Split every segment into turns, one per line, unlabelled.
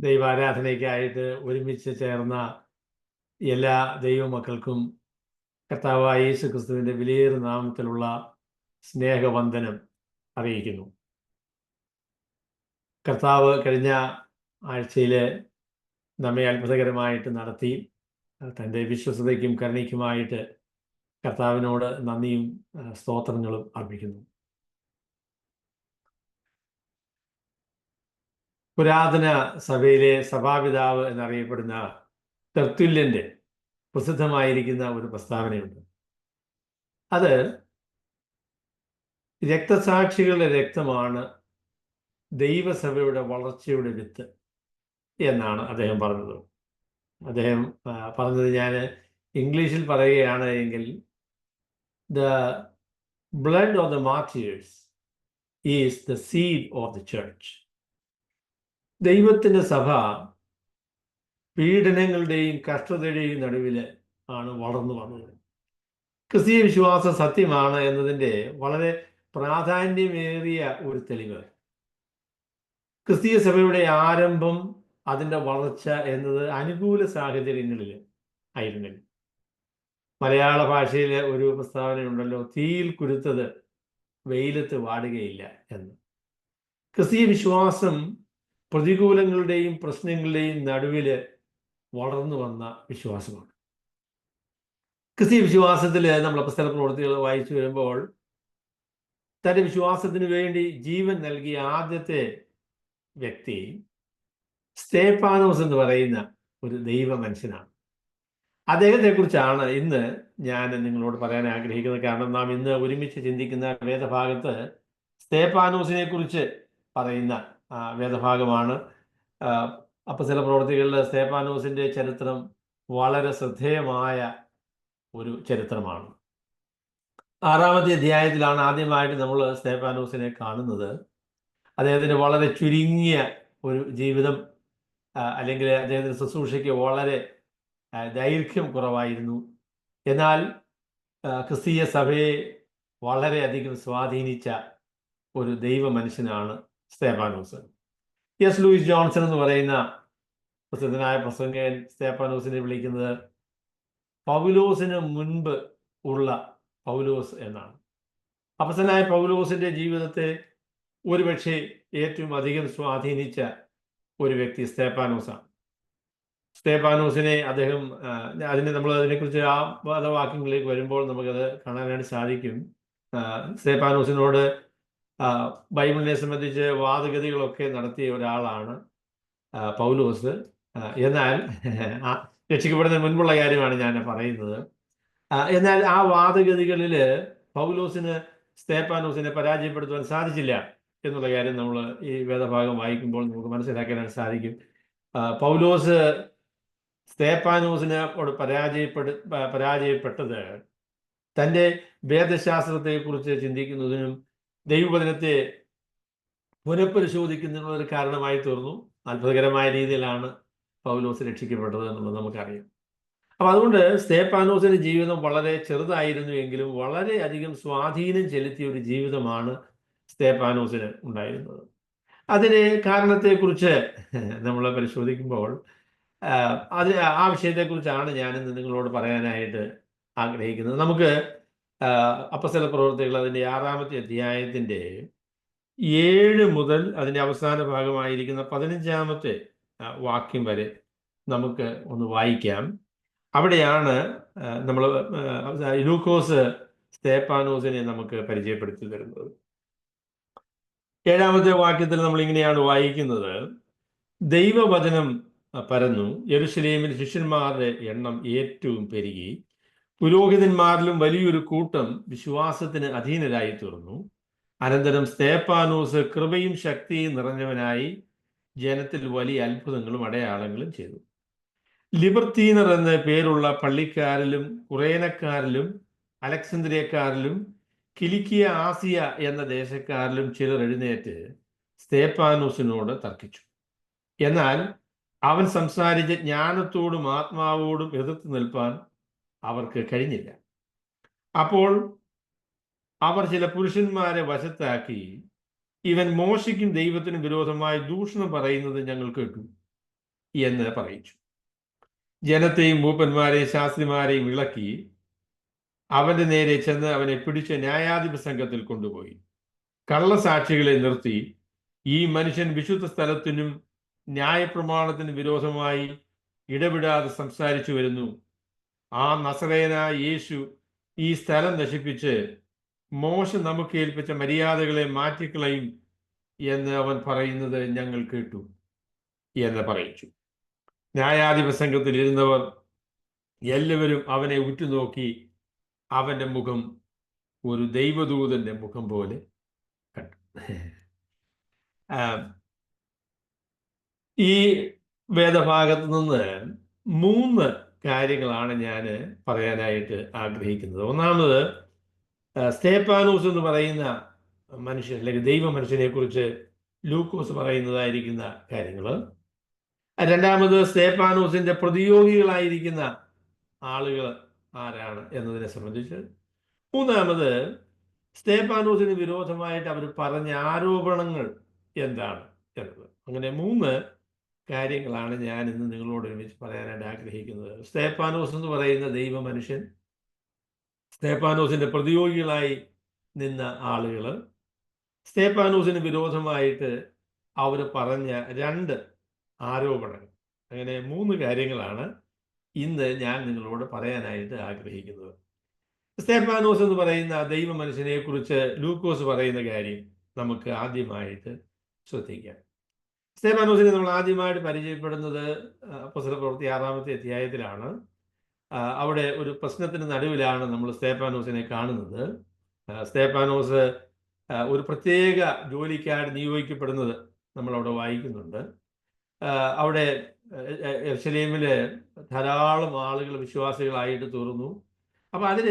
ദൈവാരാധനയ്ക്കായിട്ട് ഒരുമിച്ച് ചേർന്ന എല്ലാ ദൈവമക്കൾക്കും കർത്താവായ യേശു ക്രിസ്തുവിൻ്റെ വിലയേറിയ നാമത്തിലുള്ള സ്നേഹവന്ദനം അറിയിക്കുന്നു. കർത്താവ് കഴിഞ്ഞ ആഴ്ചയിൽ നമ്മെ അത്ഭുതകരമായിട്ട് നടത്തി. തൻ്റെ വിശ്വസ്തതയ്ക്കും കരുണയ്ക്കുമായിട്ട് കർത്താവിനോട് നന്ദിയും സ്തോത്രങ്ങളും അർപ്പിക്കുന്നു. പുരാതന സഭയിലെ സഭാപിതാവ് എന്നറിയപ്പെടുന്ന തെർത്തുല്യൻ്റെ പ്രസിദ്ധമായിരിക്കുന്ന ഒരു പ്രസ്താവനയുണ്ട്. അത് രക്തസാക്ഷികളുടെ രക്തമാണ് ദൈവസഭയുടെ വളർച്ചയുടെ വിത്ത് എന്നാണ് അദ്ദേഹം പറഞ്ഞത്. അദ്ദേഹം പറഞ്ഞത് ഞാൻ ഇംഗ്ലീഷിൽ പറയുകയാണ് എങ്കിൽ, the blood of the martyrs is the seed of the church. ദൈവത്തിൻ്റെ സഭ പീഡനങ്ങളുടെയും കഷ്ടതയുടെയും നടുവിൽ ആണ് വളർന്നു വന്നത്. ക്രിസ്തീയ വിശ്വാസം സത്യമാണ് എന്നതിൻ്റെ വളരെ പ്രാധാന്യമേറിയ ഒരു തെളിവ്. ക്രിസ്തീയ സഭയുടെ ആരംഭം, അതിൻ്റെ വളർച്ച എന്നത് അനുകൂല സാഹചര്യങ്ങളിൽ ആയിരുന്നില്ല. മലയാള ഭാഷയിലെ ഒരു പ്രസ്താവനയുണ്ടല്ലോ, തീയിൽ കുരുത്തത് വെയിലത്ത് വാടുകയില്ല എന്ന്. ക്രിസ്തീയ വിശ്വാസം പ്രതികൂലങ്ങളുടെയും പ്രശ്നങ്ങളുടെയും നടുവിൽ വളർന്നു വന്ന വിശ്വാസമാണ്. ക്രിസ്തീയ വിശ്വാസത്തിൽ നമ്മൾ അപ്പോസ്തല പ്രവൃത്തികൾ വായിച്ചു വരുമ്പോൾ തൻ്റെ വിശ്വാസത്തിന് വേണ്ടി ജീവൻ നൽകിയ ആദ്യത്തെ വ്യക്തി സ്തേഫാനോസ് എന്ന് പറയുന്ന ഒരു ദൈവ മനുഷ്യനാണ്. അദ്ദേഹത്തെക്കുറിച്ചാണ് ഇന്ന് ഞാൻ നിങ്ങളോട് പറയാൻ ആഗ്രഹിക്കുന്നത്. കാരണം നാം ഇന്ന് ഒരുമിച്ച് ചിന്തിക്കുന്ന വേദഭാഗത്ത് സ്തേഫാനോസിനെ കുറിച്ച് പറയുന്ന വേദഭാഗമാണ്. അപ്പോസ്തല പ്രവൃത്തികളിൽ സ്തേഫാനോസിൻ്റെ ചരിത്രം വളരെ ശ്രദ്ധേയമായ ഒരു ചരിത്രമാണ്. 6-ാമത്തെ അധ്യായത്തിലാണ് ആദ്യമായിട്ട് നമ്മൾ സ്തേഫാനോസിനെ കാണുന്നത്. അദ്ദേഹത്തിൻ്റെ വളരെ ചുരുങ്ങിയ ഒരു ജീവിതം, അല്ലെങ്കിൽ അദ്ദേഹത്തിൻ്റെ ശുശ്രൂഷയ്ക്ക് വളരെ ദൈർഘ്യം കുറവായിരുന്നു. എന്നാൽ ക്രിസ്തീയ സഭയെ വളരെയധികം സ്വാധീനിച്ച ഒരു ദൈവ മനുഷ്യനാണ് സ്തേഫാനോസ്. എസ് ലൂയിസ് ജോൺസൺ എന്ന് പറയുന്ന പ്രസിദ്ധനായ പ്രസംഗകൻ സ്തേഫാനോസിനെ വിളിക്കുന്നത് പൗലോസിന് മുൻപ് ഉള്ള പൗലോസ് എന്നാണ്. അപ്പോസ്തലനായ പൗലോസിൻ്റെ ജീവിതത്തെ ഒരുപക്ഷെ ഏറ്റവും അധികം സ്വാധീനിച്ച ഒരു വ്യക്തി സ്തേഫാനോസാണ്. സ്തേഫാനോസിനെ അദ്ദേഹം നമ്മൾ അതിനെക്കുറിച്ച് ആ വാക്യങ്ങളിലേക്ക് വരുമ്പോൾ നമുക്കത് കാണാനായിട്ട് സാധിക്കും. സ്തേഫാനോസിനോട് ബൈബിളിനെ സംബന്ധിച്ച് വാദഗതികളൊക്കെ നടത്തിയ ഒരാളാണ് പൗലോസ്. എന്നാൽ രക്ഷിക്കപ്പെടുന്നതിന് മുൻപുള്ള കാര്യമാണ് ഞാൻ പറയുന്നത്. എന്നാൽ ആ വാദഗതികളിൽ പൗലോസിന് സ്തേഫാനോസിനെ പരാജയപ്പെടുത്തുവാൻ സാധിച്ചില്ല എന്നുള്ള കാര്യം നമ്മൾ ഈ വേദഭാഗം വായിക്കുമ്പോൾ നമുക്ക് മനസ്സിലാക്കാനായിട്ട് സാധിക്കും. പൗലോസ് സ്തേഫാനോസിനോട് പരാജയപ്പെട്ടത് തൻ്റെ വേദശാസ്ത്രത്തെക്കുറിച്ച് ചിന്തിക്കുന്നതിനും ദൈവവചനത്തെ പുനഃപരിശോധിക്കുന്നതിനുള്ള ഒരു കാരണമായി തീർന്നു. അത്ഭുതകരമായ രീതിയിലാണ് പൗലോസ് രക്ഷിക്കപ്പെട്ടത് എന്നുള്ളത് നമുക്കറിയാം. അപ്പം അതുകൊണ്ട് സ്തേഫാനോസിൻ്റെ ജീവിതം വളരെ ചെറുതായിരുന്നു എങ്കിലും വളരെയധികം സ്വാധീനം ചെലുത്തിയ ഒരു ജീവിതമാണ് സ്തേഫാനോസിന് ഉണ്ടായിരുന്നത്. അതിന് കാരണത്തെക്കുറിച്ച് നമ്മൾ പരിശോധിക്കുമ്പോൾ ആ വിഷയത്തെക്കുറിച്ചാണ് ഞാനിന്ന് നിങ്ങളോട് പറയാനായിട്ട് ആഗ്രഹിക്കുന്നത്. നമുക്ക് അപ്പോസ്തല പ്രവൃത്തികൾ അതിൻ്റെ 6-ാമത്തെ അധ്യായത്തിൻ്റെ 7 മുതൽ അതിൻ്റെ അവസാന ഭാഗമായിരിക്കുന്ന 15-ാമത്തെ വാക്യം വരെ നമുക്ക് ഒന്ന് വായിക്കാം. അവിടെയാണ് നമ്മൾ ലൂക്കോസ് സ്തേഫാനോസിനെ നമുക്ക് പരിചയപ്പെടുത്തി തരുന്നത്. 7-ാമത്തെ വാക്യത്തിൽ നമ്മൾ ഇങ്ങനെയാണ് വായിക്കുന്നത്: ദൈവവചനം പരന്നു, യെരൂശലേമിൽ ശിഷ്യന്മാരുടെ എണ്ണം ഏറ്റവും പെരുകി, പുരോഹിതന്മാരിലും വലിയൊരു കൂട്ടം വിശ്വാസത്തിന് അധീനരായി തീർന്നു. അനന്തരം സ്തേഫാനോസ് കൃപയും ശക്തിയും നിറഞ്ഞവനായി ജനത്തിൽ വലിയ അത്ഭുതങ്ങളും അടയാളങ്ങളും ചെയ്തു. ലിബർത്തീനർ എന്ന് പേരുള്ള പള്ളിക്കാരിലും കുറേനക്കാരിലും അലക്സാന്ദ്രിയക്കാരിലും കിലിക്കിയ, ആസിയ എന്ന ദേശക്കാരിലും ചിലർ എഴുന്നേറ്റ് സ്തേഫാനോസിനോട് തർക്കിച്ചു. എന്നാൽ അവൻ സംസാരിച്ച ജ്ഞാനത്തോടും ആത്മാവോടും എതിർത്ത് നിൽപ്പാൻ അവർക്ക് കഴിഞ്ഞില്ല. അപ്പോൾ അവർ ചില പുരുഷന്മാരെ വശത്താക്കി, ഇവൻ മോശയ്ക്കും ദൈവത്തിനും വിരോധമായി ദൂഷണം പറയുന്നത് ഞങ്ങൾ കേട്ടു. എന്ന് പറയിച്ചു. ജനത്തെയും മൂപ്പന്മാരെയും ശാസ്ത്രിമാരെയും ഇളക്കി അവന്റെ നേരെ ചെന്ന് അവനെ പിടിച്ച് ന്യായാധിപ സംഘത്തിൽ കൊണ്ടുപോയി. കള്ളസാക്ഷികളെ നിർത്തി, ഈ മനുഷ്യൻ വിശുദ്ധ സ്ഥലത്തിനും ന്യായപ്രമാണത്തിനും വിരോധമായി ഇടപെടാതെ സംസാരിച്ചു വരുന്നു. ആ നസറേയനായ യേശു ഈ സ്ഥലം നശിപ്പിച്ച് മോശ നമുക്ക് ഏൽപ്പിച്ച മര്യാദകളെ മാറ്റിക്കളയും എന്ന് അവൻ പറയുന്നത് ഞങ്ങൾ കേട്ടു എന്ന് പറയിച്ചു. ന്യായാധിപ സംഘത്തിൽ ഇരുന്നവർ എല്ലാവരും അവനെ ഉറ്റുനോക്കി അവന്റെ മുഖം ഒരു ദൈവദൂതന്റെ മുഖം പോലെ കണ്ടു. ഈ വേദഭാഗത്ത് നിന്ന് 3 കാര്യങ്ങളാണ് ഞാൻ പറയാനായിട്ട് ആഗ്രഹിക്കുന്നത്. ഒന്നാമത്, സ്തേഫാനോസ് എന്ന് പറയുന്ന മനുഷ്യൻ അല്ലെങ്കിൽ ദൈവ മനുഷ്യനെ കുറിച്ച് ലൂക്കോസ് പറയുന്നതായിരിക്കുന്ന കാര്യങ്ങൾ. രണ്ടാമത്, സ്തേഫാനോസിന്റെ പ്രതിയോഗികളായിരിക്കുന്ന ആളുകൾ ആരാണ് എന്നതിനെ സംബന്ധിച്ച്. മൂന്നാമത്, സ്തേഫാനോസിന് വിരോധമായിട്ട് അവർ പറഞ്ഞ ആരോപണങ്ങൾ എന്താണ് എന്നത്. അങ്ങനെ 3 കാര്യങ്ങളാണ് ഞാൻ ഇന്ന് നിങ്ങളോട് ഒരുമിച്ച് പറയാനായിട്ട് ആഗ്രഹിക്കുന്നത്. സ്തേഫാനോസ് എന്ന് പറയുന്ന ദൈവ മനുഷ്യൻ, സ്തേഫാനോസിന്റെ പ്രതിയോഗികളായി നിന്ന ആളുകൾ, സ്തേഫാനോസിന് വിരോധമായിട്ട് അവർ പറഞ്ഞ 2 ആരോപണങ്ങൾ. അങ്ങനെ 3 കാര്യങ്ങളാണ് ഇന്ന് ഞാൻ നിങ്ങളോട് പറയാനായിട്ട് ആഗ്രഹിക്കുന്നത്. സ്തേഫാനോസ് എന്ന് പറയുന്ന ദൈവ മനുഷ്യനെ കുറിച്ച് ലൂക്കോസ് പറയുന്ന കാര്യം നമുക്ക് ആദ്യമായിട്ട് ശ്രദ്ധിക്കാം. സ്തേഫാനോസിനെ നമ്മൾ ആദ്യമായിട്ട് പരിചയപ്പെടുന്നത് അപ്പോസ്തലപ്രവൃത്തി 6-ാമത്തെ അധ്യായത്തിലാണ്. അവിടെ ഒരു പ്രശ്നത്തിന് നടുവിലാണ് നമ്മൾ സ്തേഫാനോസിനെ കാണുന്നത്. സ്തേഫാനോസ് ഒരു പ്രത്യേക ജോലിക്കായിട്ട് നിയോഗിക്കപ്പെടുന്നത് നമ്മളവിടെ വായിക്കുന്നുണ്ട്. അവിടെ യെരൂശലേമില് ധാരാളം ആളുകൾ വിശ്വാസികളായിട്ട് തീർന്നു. അപ്പം അതിൽ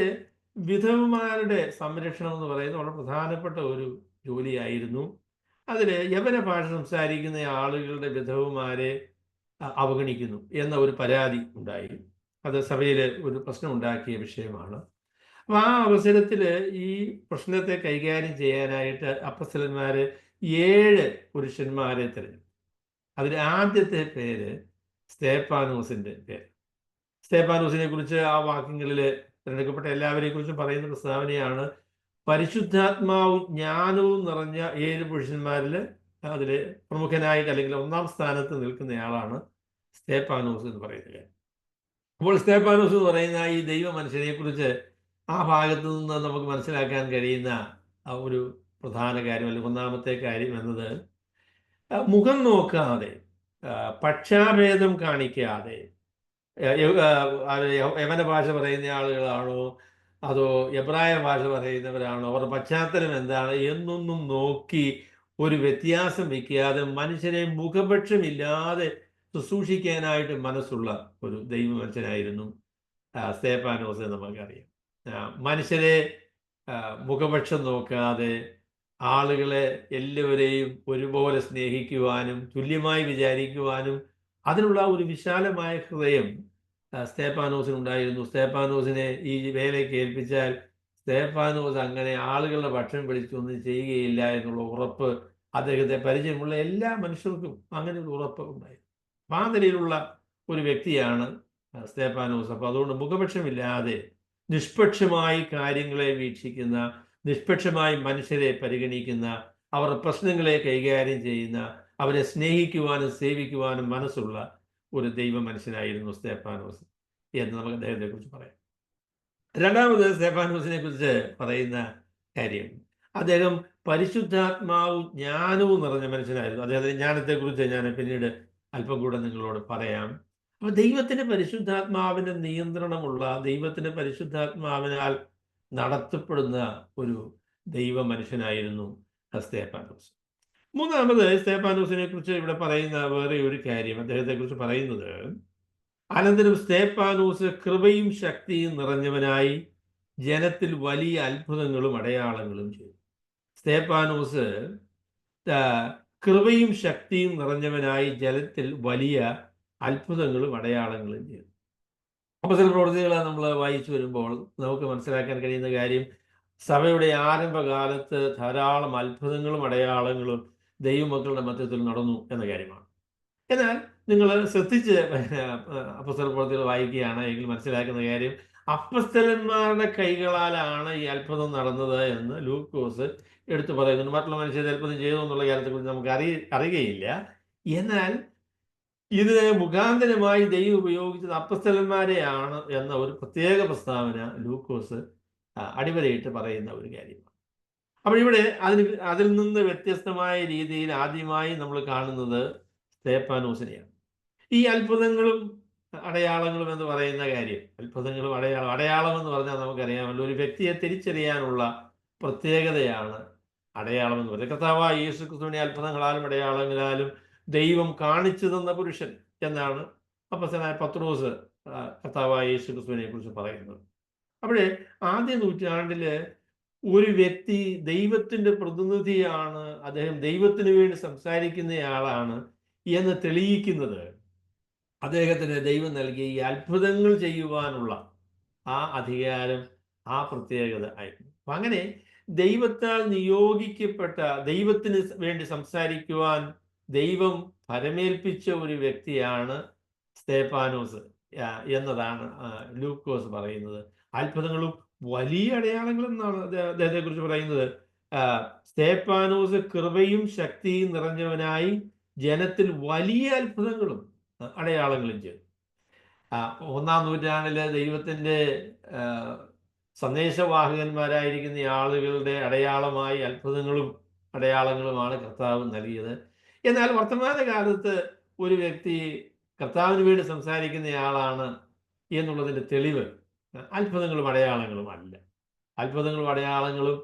വിധവമാരുടെ സംരക്ഷണം എന്ന് പറയുന്നത് വളരെ പ്രധാനപ്പെട്ട ഒരു ജോലിയായിരുന്നു. അതിൽ യവന ഭാഷ സംസാരിക്കുന്ന ആളുകളുടെ വിധവമാരെ അവഗണിക്കുന്നു എന്ന ഒരു പരാതി ഉണ്ടായി. അത് സഭയിൽ ഒരു പ്രശ്നം ഉണ്ടാക്കിയ വിഷയമാണ്. അപ്പം ആ അവസരത്തിൽ ഈ പ്രശ്നത്തെ കൈകാര്യം ചെയ്യാനായിട്ട് അപ്പോസ്തലന്മാർ 7 പുരുഷന്മാരെ തിരഞ്ഞെടുത്തു. അതിൽ ആദ്യത്തെ പേര് സ്തേഫാനോസിന്റെ പേര്. സ്തേഫാനോസിനെ കുറിച്ച് ആ വാക്യങ്ങളിൽ തിരഞ്ഞെടുക്കപ്പെട്ട എല്ലാവരെയും കുറിച്ചും പറയുന്ന പ്രസ്താവനയാണ്, പരിശുദ്ധാത്മാവും ജ്ഞാനവും നിറഞ്ഞ 7 പുരുഷന്മാരിൽ അതിൽ പ്രമുഖനായിട്ട് അല്ലെങ്കിൽ 1-ാം സ്ഥാനത്ത് നിൽക്കുന്നയാളാണ് സ്തേഫാനോസ് എന്ന് പറയുന്നത്. അപ്പോൾ സ്തേഫാനോസ് എന്ന് പറയുന്ന ഈ ദൈവ മനുഷ്യനെ കുറിച്ച് ആ ഭാഗത്തു നിന്ന് നമുക്ക് മനസ്സിലാക്കാൻ കഴിയുന്ന ഒരു പ്രധാന കാര്യം അല്ലെങ്കിൽ 1-ാമത്തെ കാര്യം എന്നത്, മുഖം നോക്കാതെ, പക്ഷാഭേദം കാണിക്കാതെ, യവന ഭാഷ പറയുന്ന ആളുകളാണോ അതോ എബ്രായ ഭാഷ പറയുന്നവരാണോ, അവരുടെ പശ്ചാത്തലം എന്താണ് എന്നൊന്നും നോക്കി ഒരു വ്യത്യാസം വയ്ക്കാതെ മനുഷ്യരെ മുഖപക്ഷമില്ലാതെ ശുശ്രൂഷിക്കാനായിട്ട് മനസ്സുള്ള ഒരു ദൈവ മനുഷ്യനായിരുന്നു സ്തേഫാനോസ് എന്ന് നമുക്കറിയാം. മനുഷ്യരെ മുഖപക്ഷം നോക്കാതെ ആളുകളെ എല്ലാവരെയും ഒരുപോലെ സ്നേഹിക്കുവാനും തുല്യമായി വിചാരിക്കുവാനും അതിനുള്ള ഒരു വിശാലമായ ഹൃദയം സ്തേഫാനോസിനുണ്ടായിരുന്നു. സ്തേഫാനോസിനെ ഈ വേലയ്ക്ക് ഏൽപ്പിച്ചാൽ സ്തേഫാനോസ് അങ്ങനെ ആളുകളുടെ പക്ഷം പിടിച്ചൊന്നും ചെയ്യുകയില്ല എന്നുള്ള ഉറപ്പ് അദ്ദേഹത്തെ പരിചയമുള്ള എല്ലാ മനുഷ്യർക്കും അങ്ങനെ ഒരു ഉറപ്പ് ഉണ്ടായിരുന്നു. ആ നിലയിലുള്ള ഒരു വ്യക്തിയാണ് സ്തേഫാനോസ്. അപ്പോൾ അതുകൊണ്ട് മുഖപക്ഷമില്ലാതെ നിഷ്പക്ഷമായി കാര്യങ്ങളെ വീക്ഷിക്കുന്ന, നിഷ്പക്ഷമായി മനുഷ്യരെ പരിഗണിക്കുന്ന, അവരുടെ പ്രശ്നങ്ങളെ കൈകാര്യം ചെയ്യുന്ന, അവരെ സ്നേഹിക്കുവാനും സേവിക്കുവാനും മനസ്സുള്ള ഒരു ദൈവ മനുഷ്യനായിരുന്നു സ്തേഫാനോസ് എന്ന് നമുക്ക് അദ്ദേഹത്തെ കുറിച്ച് പറയാം. രണ്ടാമത് സ്തേഫാനോസിനെ കുറിച്ച് പറയുന്ന കാര്യം, അദ്ദേഹം പരിശുദ്ധാത്മാവും ജ്ഞാനവും നിറഞ്ഞ മനുഷ്യനായിരുന്നു. അദ്ദേഹത്തിന്റെ ജ്ഞാനത്തെക്കുറിച്ച് ഞാൻ പിന്നീട് അല്പം കൂടെ നിങ്ങളോട് പറയാം. അപ്പൊ ദൈവത്തിന്റെ പരിശുദ്ധാത്മാവിന്റെ നിയന്ത്രണമുള്ള, ദൈവത്തിന്റെ പരിശുദ്ധാത്മാവിനാൽ നടത്തപ്പെടുന്ന ഒരു ദൈവ മനുഷ്യനായിരുന്നു സ്തേഫാനോസ്. മൂന്നാമത് സ്തേഫാനോസിനെ കുറിച്ച് ഇവിടെ പറയുന്ന വേറെ ഒരു കാര്യം, അദ്ദേഹത്തെ കുറിച്ച് പറയുന്നത്, അനന്തരം സ്തേഫാനോസ് കൃപയും ശക്തിയും നിറഞ്ഞവനായി ജനത്തിൽ വലിയ അത്ഭുതങ്ങളും അടയാളങ്ങളും ചെയ്തു. സ്തേഫാനോസ് കൃപയും ശക്തിയും നിറഞ്ഞവനായി ജനത്തിൽ വലിയ അത്ഭുതങ്ങളും അടയാളങ്ങളും ചെയ്തു. അപ്പോസ്തലപ്രവൃത്തികൾ നമ്മൾ വായിച്ചു വരുമ്പോൾ നമുക്ക് മനസ്സിലാക്കാൻ കഴിയുന്ന കാര്യം, സഭയുടെ ആരംഭകാലത്ത് ധാരാളം അത്ഭുതങ്ങളും അടയാളങ്ങളും ദൈവമക്കളുടെ മധ്യത്തിൽ നടന്നു എന്ന കാര്യമാണ്. എന്നാൽ നിങ്ങൾ ശ്രദ്ധിച്ച് അപ്പോസ്തല പ്രവൃത്തികൾ വായിക്കുകയാണ് എങ്കിൽ മനസ്സിലാക്കുന്ന കാര്യം, അപ്പസ്തലന്മാരുടെ കൈകളാലാണ് ഈ അത്ഭുതം നടന്നത് എന്ന് ലൂക്കോസ് എടുത്തു പറയുന്നുണ്ട്. മറ്റുള്ള മനുഷ്യർ അത്ഭുതം ചെയ്തു എന്നുള്ള കാര്യത്തെക്കുറിച്ച് നമുക്ക് അറിയുകയില്ല. എന്നാൽ ഇത് മുഖാന്തരമായി ദൈവം ഉപയോഗിച്ചത് അപ്പസ്തലന്മാരെയാണ് എന്ന ഒരു പ്രത്യേക പ്രസ്താവന ലൂക്കോസ് അടിവരയിട്ട് പറയുന്ന ഒരു കാര്യമാണ്. അപ്പോൾ ഇവിടെ അതിൽ നിന്ന് വ്യത്യസ്തമായ രീതിയിൽ ആദ്യമായി നമ്മൾ കാണുന്നത് സ്തേഫാനോസിനെയാണ്. ഈ അത്ഭുതങ്ങളും അടയാളങ്ങളും എന്ന് പറയുന്ന കാര്യം, അത്ഭുതങ്ങളും അടയാളം എന്ന് പറഞ്ഞാൽ നമുക്കറിയാമല്ലോ, ഒരു വ്യക്തിയെ തിരിച്ചറിയാനുള്ള പ്രത്യേകതയാണ് അടയാളം എന്ന് പറയുന്നത്. കർത്താവായ യേശു ക്രിസ്തുവിനെ അത്ഭുതങ്ങളാലും അടയാളങ്ങളാലും ദൈവം കാണിച്ചു തന്ന പുരുഷൻ എന്നാണ് അപ്പോസ്തലനായ പത്രോസ് കർത്താവായ യേശു ക്രിസ്തുവിനെ കുറിച്ച് പറയുന്നത്. അവിടെ ആദ്യ നൂറ്റാണ്ടില് ഒരു വ്യക്തി ദൈവത്തിന്റെ പ്രതിനിധിയാണ്, അദ്ദേഹം ദൈവത്തിന് വേണ്ടി സംസാരിക്കുന്നയാളാണ് എന്ന് തെളിയിക്കുന്നത് അദ്ദേഹത്തിന് ദൈവം നൽകിയ ഈ അത്ഭുതങ്ങൾ ചെയ്യുവാനുള്ള ആ അധികാരം, ആ പ്രത്യേകത ആയിരുന്നു. അപ്പൊ അങ്ങനെ ദൈവത്താൽ നിയോഗിക്കപ്പെട്ട, ദൈവത്തിന് വേണ്ടി സംസാരിക്കുവാൻ ദൈവം പരമേൽപ്പിച്ച ഒരു വ്യക്തിയാണ് സ്തേഫാനോസ് എന്നതാണ് ലൂക്കോസ് പറയുന്നത്. അത്ഭുതങ്ങളും വലിയ അടയാളങ്ങളും എന്നാണ് അദ്ദേഹത്തെ കുറിച്ച് പറയുന്നത്. സ്തേഫാനോസ് കൃപയും ശക്തിയും നിറഞ്ഞവനായി ജനത്തിൽ വലിയ അത്ഭുതങ്ങളും അടയാളങ്ങളും ചെയ്തു. ഒന്നാം നൂറ്റാണ്ടിലെ ദൈവത്തിന്റെ സന്ദേശവാഹകന്മാരായിരിക്കുന്ന ആളുകളുടെ അടയാളമായി അത്ഭുതങ്ങളും അടയാളങ്ങളുമാണ് കർത്താവ് നൽകിയത്. എന്നാൽ വർത്തമാന കാലത്ത് ഒരു വ്യക്തി കർത്താവിന് വേണ്ടി സംസാരിക്കുന്നയാളാണ് എന്നുള്ളതിന്റെ തെളിവ് അത്ഭുതങ്ങളും അടയാളങ്ങളും അല്ല. അത്ഭുതങ്ങളും അടയാളങ്ങളും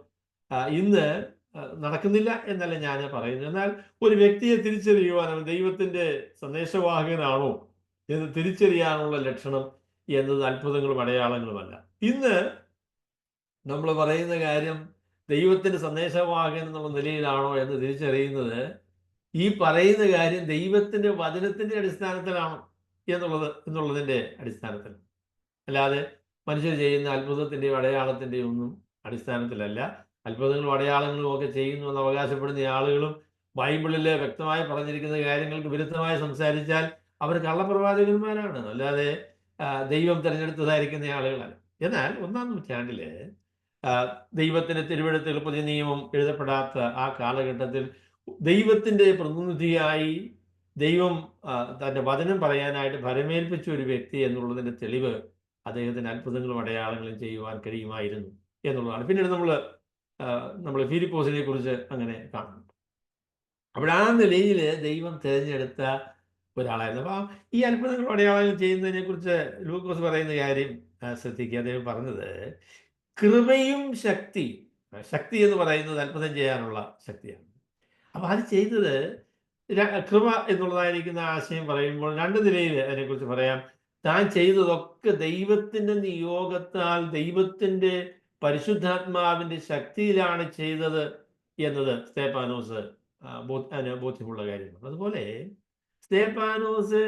ഇന്ന് നടക്കുന്നില്ല എന്നല്ല ഞാൻ പറയുന്നത്. എന്നാൽ ഒരു വ്യക്തിയെ തിരിച്ചറിയുവാൻ, അവൻ ദൈവത്തിന്റെ സന്ദേശവാഹകനാണോ എന്ന് തിരിച്ചറിയാനുള്ള ലക്ഷണം എന്നത് അത്ഭുതങ്ങളും അടയാളങ്ങളുമല്ല. ഇന്ന് നമ്മൾ പറയുന്ന കാര്യം ദൈവത്തിന്റെ സന്ദേശവാഹകൻ എന്നുള്ള നിലയിലാണോ എന്ന് തിരിച്ചറിയുന്നത് ഈ പറയുന്ന കാര്യം ദൈവത്തിന്റെ വചനത്തിന്റെ അടിസ്ഥാനത്തിലാണോ എന്നുള്ളതിന്റെ അടിസ്ഥാനത്തിൽ, അല്ലാതെ മനുഷ്യർ ചെയ്യുന്ന അത്ഭുതത്തിന്റെയും അടയാളത്തിന്റെയും ഒന്നും അടിസ്ഥാനത്തിലല്ല. അത്ഭുതങ്ങളും അടയാളങ്ങളും ഒക്കെ ചെയ്യുന്നു എന്ന് അവകാശപ്പെടുന്ന ആളുകളും ബൈബിളിലെ വ്യക്തമായി പറഞ്ഞിരിക്കുന്ന കാര്യങ്ങൾക്ക് വിരുദ്ധമായി സംസാരിച്ചാൽ അവർ കള്ളപ്രവാചകന്മാരാണ്, അല്ലാതെ ദൈവം തിരഞ്ഞെടുത്തതായിരിക്കുന്ന ആളുകളാണ്. എന്നാൽ ഒന്നാം നൂറ്റാണ്ടില് ദൈവത്തിന്റെ തിരുവെഴുത്തുകൾ, പുതിയ നിയമം എഴുതപ്പെടാത്ത ആ കാലഘട്ടത്തിൽ ദൈവത്തിന്റെ പ്രതിനിധിയായി ദൈവം തന്റെ വചനം പറയാനായിട്ട് ഭരമേൽപ്പിച്ച ഒരു വ്യക്തി എന്നുള്ളതിന്റെ തെളിവ് അദ്ദേഹത്തിന് അത്ഭുതങ്ങളും അടയാളങ്ങളും ചെയ്യുവാൻ കഴിയുമായിരുന്നു എന്നുള്ളതാണ്. പിന്നീട് നമ്മൾ ഫിലിപ്പോസിനെ കുറിച്ച് അങ്ങനെ കാണുന്നു. അപ്പോൾ ആ നിലയിൽ ദൈവം തിരഞ്ഞെടുത്ത ഒരാളായിരുന്നു. അപ്പൊ ഈ അത്ഭുതങ്ങളും അടയാളങ്ങൾ ചെയ്യുന്നതിനെ കുറിച്ച് ലൂക്കോസ് പറയുന്ന കാര്യം ശ്രദ്ധിക്കുക. അദ്ദേഹം പറഞ്ഞത് കൃപയും ശക്തി എന്ന് പറയുന്നത് അത്ഭുതം ചെയ്യാനുള്ള ശക്തിയാണ്. അപ്പൊ അത് ചെയ്തത് കൃപ എന്നുള്ളതായിരിക്കുന്ന ആശയം പറയുമ്പോൾ രണ്ട് നിലയിൽ അതിനെക്കുറിച്ച് പറയാം. താൻ ചെയ്തതൊക്കെ ദൈവത്തിന്റെ നിയോഗത്താൽ, ദൈവത്തിന്റെ പരിശുദ്ധാത്മാവിന്റെ ശക്തിയിലാണ് ചെയ്തത് എന്നത് സ്തേഫാനോസ് ബോധ്യമുള്ള കാര്യമാണ്. അതുപോലെ സ്തേഫാനോസ്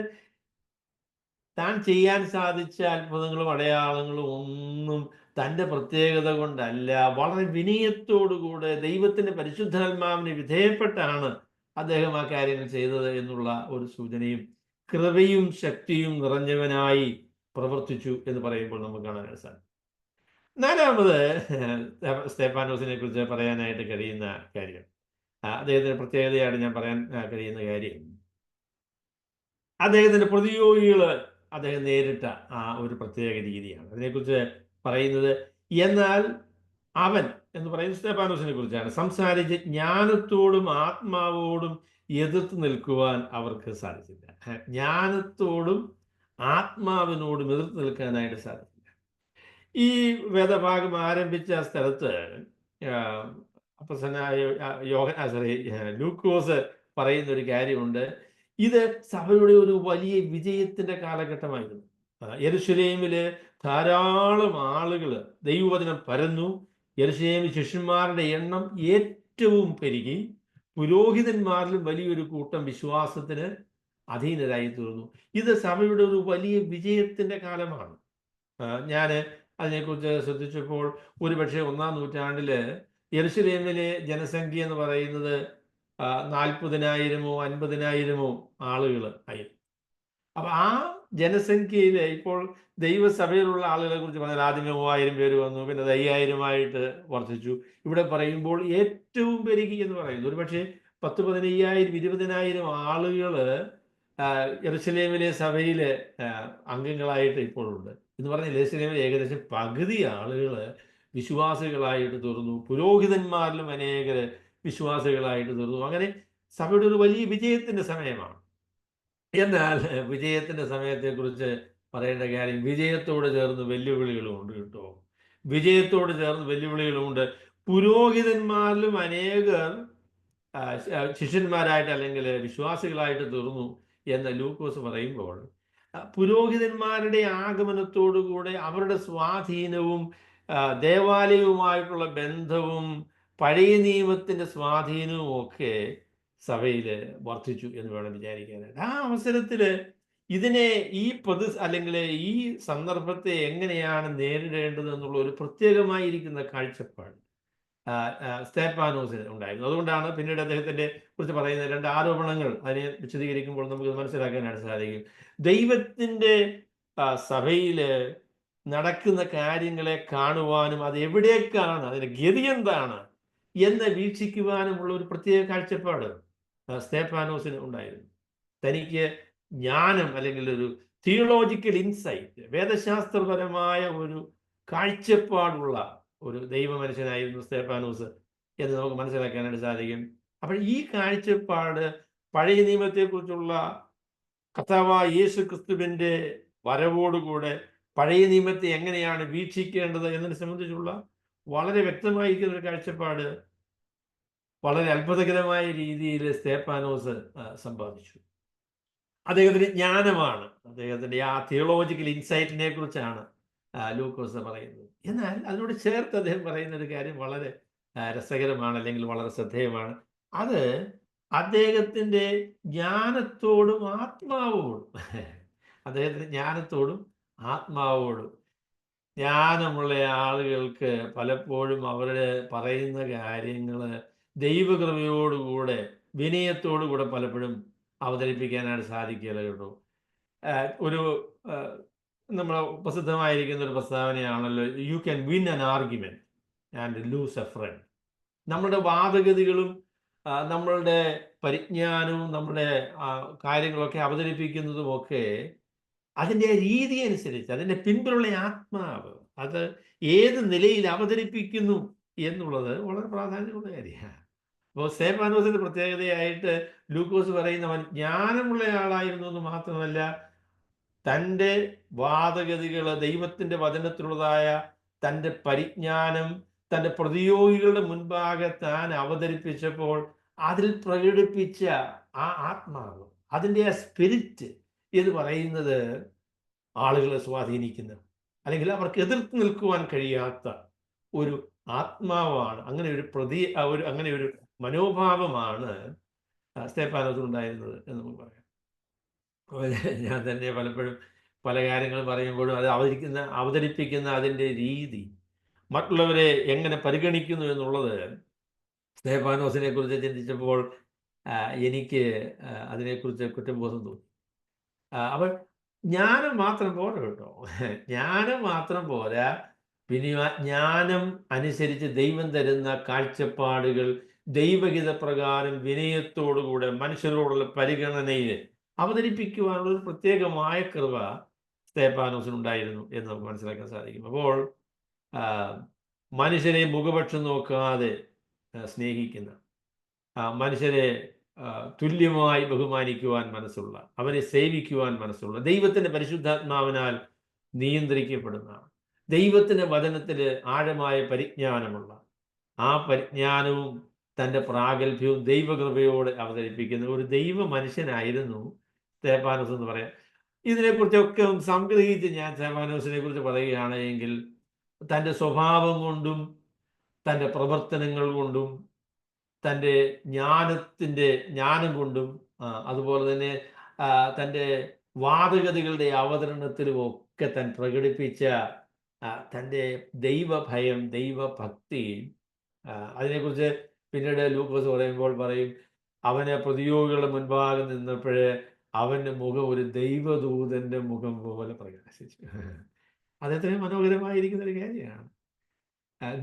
താൻ ചെയ്യാൻ സാധിച്ച അത്ഭുതങ്ങളും അടയാളങ്ങളും ഒന്നും തൻ്റെ പ്രത്യേകത കൊണ്ടല്ല, വളരെ വിനയത്തോടുകൂടെ ദൈവത്തിന്റെ പരിശുദ്ധാത്മാവിന് വിധേയപ്പെട്ടാണ് അദ്ദേഹം ആ കാര്യങ്ങൾ ചെയ്തത് എന്നുള്ള ഒരു സൂചനയും കൃപയും ശക്തിയും നിറഞ്ഞവനായി പ്രവർത്തിച്ചു എന്ന് പറയുമ്പോൾ നമുക്ക് കാണാൻ സാധിക്കും. നാലാമത് സ്തേഫാനോസിനെ കുറിച്ച് പറയാനായിട്ട് കഴിയുന്ന കാര്യം, അദ്ദേഹത്തിന്റെ പ്രത്യേകതയായിട്ട് ഞാൻ പറയാൻ കഴിയുന്ന കാര്യം, അദ്ദേഹത്തിന്റെ പ്രതിയോഗികൾ അദ്ദേഹം നേരിട്ട ആ ഒരു പ്രത്യേക രീതിയാണ്. അതിനെക്കുറിച്ച് പറയുന്നത്, എന്നാൽ അവൻ എന്ന് പറയുന്നത് സ്തേഫാനോസിനെ കുറിച്ചാണ്, സംസാരിച്ച് ജ്ഞാനത്തോടും ആത്മാവോടും എതിർത്ത് നിൽക്കുവാൻ അവർക്ക് സാധിച്ചില്ല. ജ്ഞാനത്തോടും ആത്മാവിനോടും എതിർത്ത് നിൽക്കാനായിട്ട് സാധിച്ചില്ല. ഈ വേദഭാഗം ആരംഭിച്ച സ്ഥലത്ത് ലൂക്കോസ് പറയുന്ന ഒരു കാര്യമുണ്ട്. ഇത് സഭയുടെ ഒരു വലിയ വിജയത്തിന്റെ കാലഘട്ടമായിരുന്നു. യെരുശലേമില് ധാരാളം ആളുകൾ ദൈവവചനം പരന്നു. യെരുശലേമിൽ ശിഷ്യന്മാരുടെ എണ്ണം ഏറ്റവും പെരുകി. പുരോഹിതന്മാരിലും വലിയൊരു കൂട്ടം വിശ്വാസത്തിന് അധീനരായി തീർന്നു. ഇത് സഭയുടെ ഒരു വലിയ വിജയത്തിന്റെ കാലമാണ്. ഞാൻ അതിനെക്കുറിച്ച് ശ്രദ്ധിച്ചപ്പോൾ ഒരുപക്ഷെ ഒന്നാം നൂറ്റാണ്ടില് യെരുശലേമിലെ ജനസംഖ്യ എന്ന് പറയുന്നത് 40,000-50,000 ആളുകൾ ആയി. അപ്പൊ ആ ജനസംഖ്യയില് ഇപ്പോൾ ദൈവസഭയിലുള്ള ആളുകളെ കുറിച്ച് പറഞ്ഞാൽ ആദ്യമേ 3000 പേര് വന്നു, പിന്നെ അത് 5000 വർദ്ധിച്ചു. ഇവിടെ പറയുമ്പോൾ ഏറ്റവും പെരുകി എന്ന് പറയുന്നു. ഒരുപക്ഷെ 10, 15,000, 20,000 ആളുകള് യെരൂശലേമിലെ സഭയില് അംഗങ്ങളായിട്ട് ഇപ്പോഴുണ്ട്. എന്ന് പറഞ്ഞാൽ യെരൂശലേമിൽ ഏകദേശം പകുതി ആളുകള് വിശ്വാസികളായിട്ട് തീർന്നു. പുരോഹിതന്മാരിലും അനേകര് വിശ്വാസികളായിട്ട് തീർന്നു. അങ്ങനെ സഭയുടെ ഒരു വലിയ വിജയത്തിന്റെ സമയമാണ്. എന്നാൽ വിജയത്തിന്റെ സമയത്തെക്കുറിച്ച് പറയേണ്ട കാര്യം, വിജയത്തോട് ചേർന്ന് വെല്ലുവിളികളും ഉണ്ട് കേട്ടോ. വിജയത്തോട് ചേർന്ന് വെല്ലുവിളികളുമുണ്ട്. പുരോഹിതന്മാരിലും അനേകർ ശിഷ്യന്മാരായിട്ട് അല്ലെങ്കിൽ വിശ്വാസികളായിട്ട് തീർന്നു എന്ന് ലൂക്കോസ് പറയുമ്പോൾ, പുരോഹിതന്മാരുടെ ആഗമനത്തോടുകൂടെ അവരുടെ സ്വാധീനവും ദേവാലയവുമായിട്ടുള്ള ബന്ധവും പഴയ നിയമത്തിന്റെ സ്വാധീനവും ഒക്കെ സഭയിൽ വർദ്ധിച്ചു എന്ന് വേണം വിചാരിക്കാനായിട്ട്. ആ അവസരത്തിൽ ഇതിനെ അല്ലെങ്കിൽ ഈ സന്ദർഭത്തെ എങ്ങനെയാണ് നേരിടേണ്ടത് എന്നുള്ള ഒരു പ്രത്യേകമായിരിക്കുന്ന കാഴ്ചപ്പാട് സ്തേഫാനോസിന് ഉണ്ടായിരുന്നു. അതുകൊണ്ടാണ് പിന്നീട് അദ്ദേഹത്തിന്റെ കുറിച്ച് പറയുന്ന 2 ആരോപണങ്ങൾ അതിനെ വിശദീകരിക്കുമ്പോൾ നമുക്ക് മനസ്സിലാക്കാനായിട്ട് സാധിക്കും. ദൈവത്തിന്റെ സഭയില് നടക്കുന്ന കാര്യങ്ങളെ കാണുവാനും അത് എവിടേക്കാണ്, അതിന്റെ ഗതി എന്താണ് എന്ന് വീക്ഷിക്കുവാനുമുള്ള ഒരു പ്രത്യേക കാഴ്ചപ്പാട് സ്തേഫാനോസിന് ഉണ്ടായിരുന്നു. തനിക്ക് ജ്ഞാനം അല്ലെങ്കിൽ ഒരു തിയോളജിക്കൽ ഇൻസൈറ്റ്, വേദശാസ്ത്രപരമായ ഒരു കാഴ്ചപ്പാടുള്ള ഒരു ദൈവ മനുഷ്യനായിരുന്നു സ്തേഫാനോസ് എന്ന് നമുക്ക് മനസ്സിലാക്കാനായിട്ട് സാധിക്കും. അപ്പോൾ ഈ കാഴ്ചപ്പാട് പഴയ നിയമത്തെക്കുറിച്ചുള്ള കർത്താവായ യേശു ക്രിസ്തുവിന്റെ വരവോടുകൂടെ പഴയ നിയമത്തെ എങ്ങനെയാണ് വീക്ഷിക്കേണ്ടത് എന്നതിനെ സംബന്ധിച്ചുള്ള വളരെ വ്യക്തമായിരിക്കുന്ന ഒരു കാഴ്ചപ്പാട് വളരെ അത്ഭുതകരമായ രീതിയിൽ സ്തേഫാനോസ് സമ്പാദിച്ചു. അദ്ദേഹത്തിന് ജ്ഞാനമാണ്, അദ്ദേഹത്തിന്റെ ആ തിയോളജിക്കൽ ഇൻസൈറ്റിനെ കുറിച്ചാണ് ലൂക്കോസ് പറയുന്നത്. എന്നാൽ അതിനോട് ചേർത്ത് അദ്ദേഹം പറയുന്ന ഒരു കാര്യം വളരെ രസകരമാണ്, അല്ലെങ്കിൽ വളരെ ശ്രദ്ധേയമാണ്. അത് അദ്ദേഹത്തിന്റെ ജ്ഞാനത്തോടും ആത്മാവോടും അദ്ദേഹത്തിന്റെ ജ്ഞാനത്തോടും ആത്മാവോടും. ജ്ഞാനമുള്ള ആളുകൾക്ക് പലപ്പോഴും അവരുടെ പറയുന്ന കാര്യങ്ങൾ ദൈവകൃപയോടുകൂടെ വിനയത്തോടുകൂടെ പലപ്പോഴും അവതരിപ്പിക്കാനായിട്ട് സാധിക്കില്ല കേട്ടോ. ഒരു നമ്മൾ പ്രസിദ്ധമായിരിക്കുന്ന ഒരു പ്രസ്താവനയാണല്ലോ, you can win an argument and lose a friend. നമ്മുടെ വാദഗതികളും നമ്മളുടെ പരിജ്ഞാനവും നമ്മുടെ കാര്യങ്ങളൊക്കെ അവതരിപ്പിക്കുന്നതുമൊക്കെ അതിൻ്റെ രീതി അനുസരിച്ച്, അതിൻ്റെ പിൻപിലുള്ള ആത്മാവ്, അത് ഏത് നിലയിൽ അവതരിപ്പിക്കുന്നു എന്നുള്ളത് വളരെ പ്രാധാന്യമുള്ള കാര്യമാണ്. അപ്പോൾ സ്തേഫാനോസിന്റെ പ്രത്യേകതയായിട്ട് ലൂക്കോസ് പറയുന്നവൻ ജ്ഞാനമുള്ള ആളായിരുന്നു എന്ന് മാത്രമല്ല, തൻ്റെ വാദഗതികൾ, ദൈവത്തിൻ്റെ വചനത്തിലുള്ളതായ തൻ്റെ പരിജ്ഞാനം തൻ്റെ പ്രതിയോഗികളുടെ മുൻപാകെ താൻ അവതരിപ്പിച്ചപ്പോൾ അതിൽ പ്രകടിപ്പിച്ച ആ ആത്മാവ്, അതിൻ്റെ ആ സ്പിരിറ്റ് എന്ന് പറയുന്നത് ആളുകളെ സ്വാധീനിക്കുന്ന, അല്ലെങ്കിൽ അവർക്ക് എതിർത്ത് നിൽക്കുവാൻ കഴിയാത്ത ഒരു ആത്മാവാണ്. അങ്ങനെ ഒരു മനോഭാവമാണ് സ്തേഫാനോസിന് ഉണ്ടായിരുന്നത് എന്ന് നമുക്ക് പറയാം. ഞാൻ തന്നെ പലപ്പോഴും പല കാര്യങ്ങൾ പറയുമ്പോഴും അത് അവതരിപ്പിക്കുന്ന അതിൻ്റെ രീതി, മറ്റുള്ളവരെ എങ്ങനെ പരിഗണിക്കുന്നു എന്നുള്ളത് സ്തേഫാനോസിനെ കുറിച്ച് ചിന്തിച്ചപ്പോൾ എനിക്ക് അതിനെക്കുറിച്ച് കുറ്റബോധം തോന്നി. അപ്പോൾ ജ്ഞാനം മാത്രം പോരാ കേട്ടോ. ജ്ഞാനം മാത്രം പോരാ, പിന്നെ ജ്ഞാനം അനുസരിച്ച് ദൈവം തരുന്ന കാഴ്ചപ്പാടുകൾ ദൈവഹിത പ്രകാരം വിനയത്തോടുകൂടെ മനുഷ്യരോടുള്ള പരിഗണനയിൽ അവതരിപ്പിക്കുവാനുള്ള ഒരു പ്രത്യേകമായ കൃപ സ്തേഫാനോസിനുണ്ടായിരുന്നു എന്ന് നമുക്ക് മനസ്സിലാക്കാൻ സാധിക്കും. അപ്പോൾ മനുഷ്യരെ മുഖപക്ഷം നോക്കാതെ സ്നേഹിക്കുന്ന, മനുഷ്യരെ തുല്യമായി ബഹുമാനിക്കുവാൻ മനസ്സുള്ള, അവനെ സേവിക്കുവാൻ മനസ്സുള്ള, ദൈവത്തിൻ്റെ പരിശുദ്ധാത്മാവിനാൽ നിയന്ത്രിക്കപ്പെടുന്ന, ദൈവത്തിൻ്റെ വചനത്തിൽ ആഴമായ പരിജ്ഞാനമുള്ള, ആ പരിജ്ഞാനവും തൻ്റെ പ്രാഗൽഭ്യവും ദൈവകൃപയോടെ അവതരിപ്പിക്കുന്ന ഒരു ദൈവ മനുഷ്യനായിരുന്നു സ്തേഫാനോസ് എന്ന് പറയാം. ഇതിനെക്കുറിച്ചൊക്കെ സംഗ്രഹിച്ച് ഞാൻ സ്തേഫാനോസിനെ കുറിച്ച് പറയുകയാണെങ്കിൽ, തൻ്റെ സ്വഭാവം കൊണ്ടും തൻ്റെ പ്രവർത്തനങ്ങൾ കൊണ്ടും തൻ്റെ ജ്ഞാനം കൊണ്ടും അതുപോലെ തന്നെ തൻ്റെ വാദഗതികളുടെ അവതരണത്തിലും ഒക്കെ താൻ പ്രകടിപ്പിച്ച തൻ്റെ ദൈവഭയം, ദൈവഭക്തി, അതിനെക്കുറിച്ച് പിന്നീട് ലൂക്കോസ് പറയുമ്പോൾ പറയും, അവന് പ്രതിയോഗികളുടെ മുൻപാകെ നിന്നപ്പോൾ അവൻ്റെ മുഖം ഒരു ദൈവദൂതന്റെ മുഖം പോലെ പ്രകാശിച്ചു. അത് എത്രയും മനോഹരമായിരിക്കുന്ന ഒരു കാര്യമാണ്.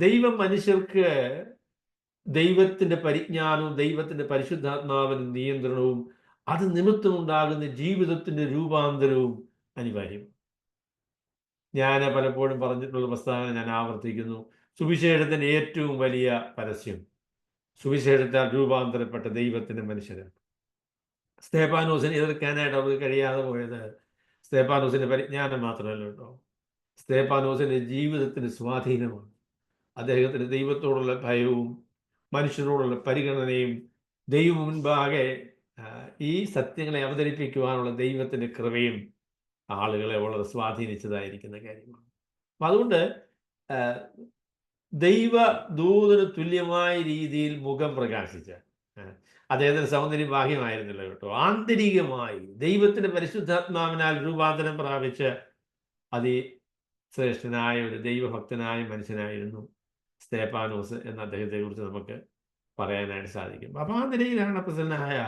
ദൈവം മനുഷ്യർക്ക് ദൈവത്തിന്റെ പരിജ്ഞാനവും ദൈവത്തിന്റെ പരിശുദ്ധാത്മാവിന്റെ നിയന്ത്രണവും അത് നിമിത്തമുണ്ടാകുന്ന ജീവിതത്തിന്റെ രൂപാന്തരവും അനിവാര്യം. ഞാൻ പലപ്പോഴും പറഞ്ഞിട്ടുള്ള പ്രസ്താവന ഞാൻ ആവർത്തിക്കുന്നു. സുവിശേഷത്തിന്റെ ഏറ്റവും വലിയ പരസ്യം സുവിശേഷത്താൽ രൂപാന്തരപ്പെട്ട ദൈവത്തിന്റെ മനുഷ്യരാണ്. സ്തേഫാനോസിനെ എതിർക്കാനായിട്ട് അവർക്ക് കഴിയാതെ പോയത് സ്തേഫാനോസിന്റെ പരിജ്ഞാനം മാത്രമല്ല കേട്ടോ, സ്തേഫാനോസിന്റെ ജീവിതത്തിന് സ്വാധീനമാണ്. അദ്ദേഹത്തിന് ദൈവത്തോടുള്ള ഭയവും മനുഷ്യരോടുള്ള പരിഗണനയും ദൈവം മുൻപാകെ ഈ സത്യങ്ങളെ അവതരിപ്പിക്കുവാനുള്ള ദൈവത്തിന്റെ കൃപയും ആളുകളെ വളരെ സ്വാധീനിച്ചതായിരിക്കുന്ന കാര്യമാണ്. അപ്പം അതുകൊണ്ട് ദൈവദൂതന് തുല്യമായ രീതിയിൽ മുഖം പ്രകാശിച്ച അദ്ദേഹത്തിന് സൗന്ദര്യം ബാഹ്യമായിരുന്നില്ല കേട്ടോ, ആന്തരികമായി ദൈവത്തിന്റെ പരിശുദ്ധാത്മാവിനാൽ രൂപാന്തരം പ്രാപിച്ച് ശ്രേഷ്ഠനായ ഒരു ദൈവഭക്തനായ മനുഷ്യനായിരുന്നു സ്തേഫാനോസ് എന്ന് അദ്ദേഹത്തെ കുറിച്ച് നമുക്ക് പറയാനായിട്ട് സാധിക്കും. അപ്പം ആ നിലയിലാണ് പ്രസിദ്ധനായ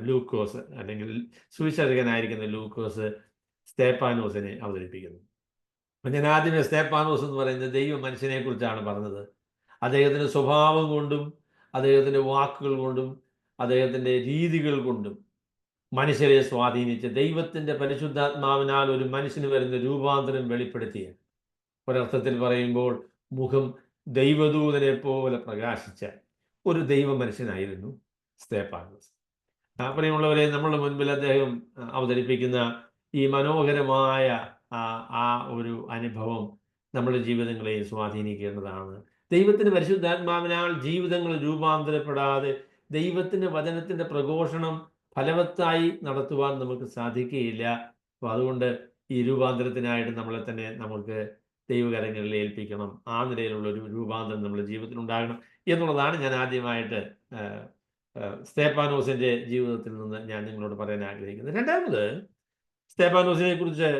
ലൂക്കോസ് അല്ലെങ്കിൽ സുവിശേഷകനായിരിക്കുന്ന ലൂക്കോസ് സ്തേഫാനോസിനെ അവതരിപ്പിക്കുന്നത്. അപ്പം ഞാൻ ആദ്യമേ സ്തേഫാനോസ് എന്ന് പറയുന്നത് ദൈവ മനുഷ്യനെ കുറിച്ചാണ് പറഞ്ഞത്. അദ്ദേഹത്തിൻ്റെ സ്വഭാവം കൊണ്ടും അദ്ദേഹത്തിൻ്റെ വാക്കുകൾ കൊണ്ടും അദ്ദേഹത്തിൻ്റെ രീതികൾ കൊണ്ടും മനുഷ്യരെ സ്വാധീനിച്ച് ദൈവത്തിൻ്റെ പരിശുദ്ധാത്മാവിനാൽ ഒരു മനുഷ്യന് വരുന്ന രൂപാന്തരം വെളിപ്പെടുത്തിയ, ഒരർത്ഥത്തിൽ പറയുമ്പോൾ മുഖം ദൈവദൂതനെ പോലെ പ്രകാശിച്ച ഒരു ദൈവ മനുഷ്യനായിരുന്നു സ്തേഫാനോസ്. പ്രിയമുള്ളവരെ, നമ്മളുടെ മുൻപിൽ അദ്ദേഹം അവതരിപ്പിക്കുന്ന ഈ മനോഹരമായ ആ ഒരു അനുഭവം നമ്മുടെ ജീവിതങ്ങളെ സ്വാധീനിക്കേണ്ടതാണ്. ദൈവത്തിൻ്റെ പരിശുദ്ധാത്മാവിനാൽ ജീവിതങ്ങൾ രൂപാന്തരപ്പെടാതെ ദൈവത്തിൻ്റെ വചനത്തിൻ്റെ പ്രഘോഷണം ഫലവത്തായി നടത്തുവാൻ നമുക്ക് സാധിക്കുകയില്ല. അപ്പോൾ അതുകൊണ്ട് ഈ രൂപാന്തരത്തിനായിട്ട് നമ്മളെ തന്നെ നമുക്ക് ദൈവകരങ്ങളിൽ ഏൽപ്പിക്കണം. ആ നിലയിലുള്ള ഒരു രൂപാന്തരം നമ്മുടെ ജീവിതത്തിൽ ഉണ്ടാകണം എന്നുള്ളതാണ് ഞാൻ ആദ്യമായിട്ട് സ്തേഫാനോസിൻ്റെ ജീവിതത്തിൽ നിന്ന് ഞാൻ നിങ്ങളോട് പറയാൻ ആഗ്രഹിക്കുന്നത്. രണ്ടാമത്, സ്തേഫാനോസിനെ കുറിച്ച്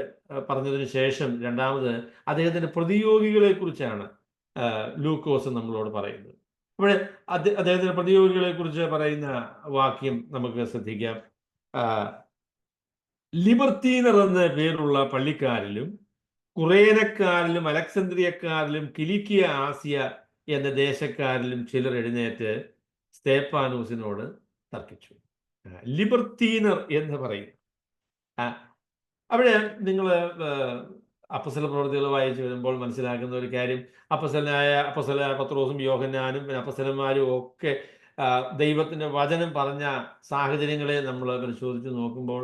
പറഞ്ഞതിന് ശേഷം രണ്ടാമത് അദ്ദേഹത്തിൻ്റെ പ്രതിയോഗികളെ കുറിച്ചാണ് ലൂക്കോസ് നമ്മളോട് പറയുന്നത്. അപ്പോൾ അദ്ദേഹത്തിൻ്റെ പ്രതിയോഗികളെ കുറിച്ച് പറയുന്ന വാക്യം നമുക്ക് ശ്രദ്ധിക്കാം. ലിബർത്തീനർ എന്ന പേരുള്ള പള്ളിക്കാരിലും കുറേനക്കാരിലും അലക്സാന്ദ്രിയക്കാരിലും കിലിക്കിയ ആസിയ എന്ന ദേശക്കാരിലും ചിലർ എഴുന്നേറ്റ് സ്തേഫാനോസിനോട് തർക്കിച്ചു. ലിബർത്തീനർ എന്ന് പറയും. അവിടെ നിങ്ങൾ അപ്പസ്തല പ്രവൃത്തികൾ വായിച്ചു വരുമ്പോൾ മനസ്സിലാക്കുന്ന ഒരു കാര്യം, അപ്പസ്തല പത്രോസും യോഹന്നാനും പിന്നെ അപ്പസ്തലന്മാരും ഒക്കെ ദൈവത്തിൻ്റെ വചനം പറഞ്ഞ സാഹചര്യങ്ങളെ നമ്മൾ പരിശോധിച്ച് നോക്കുമ്പോൾ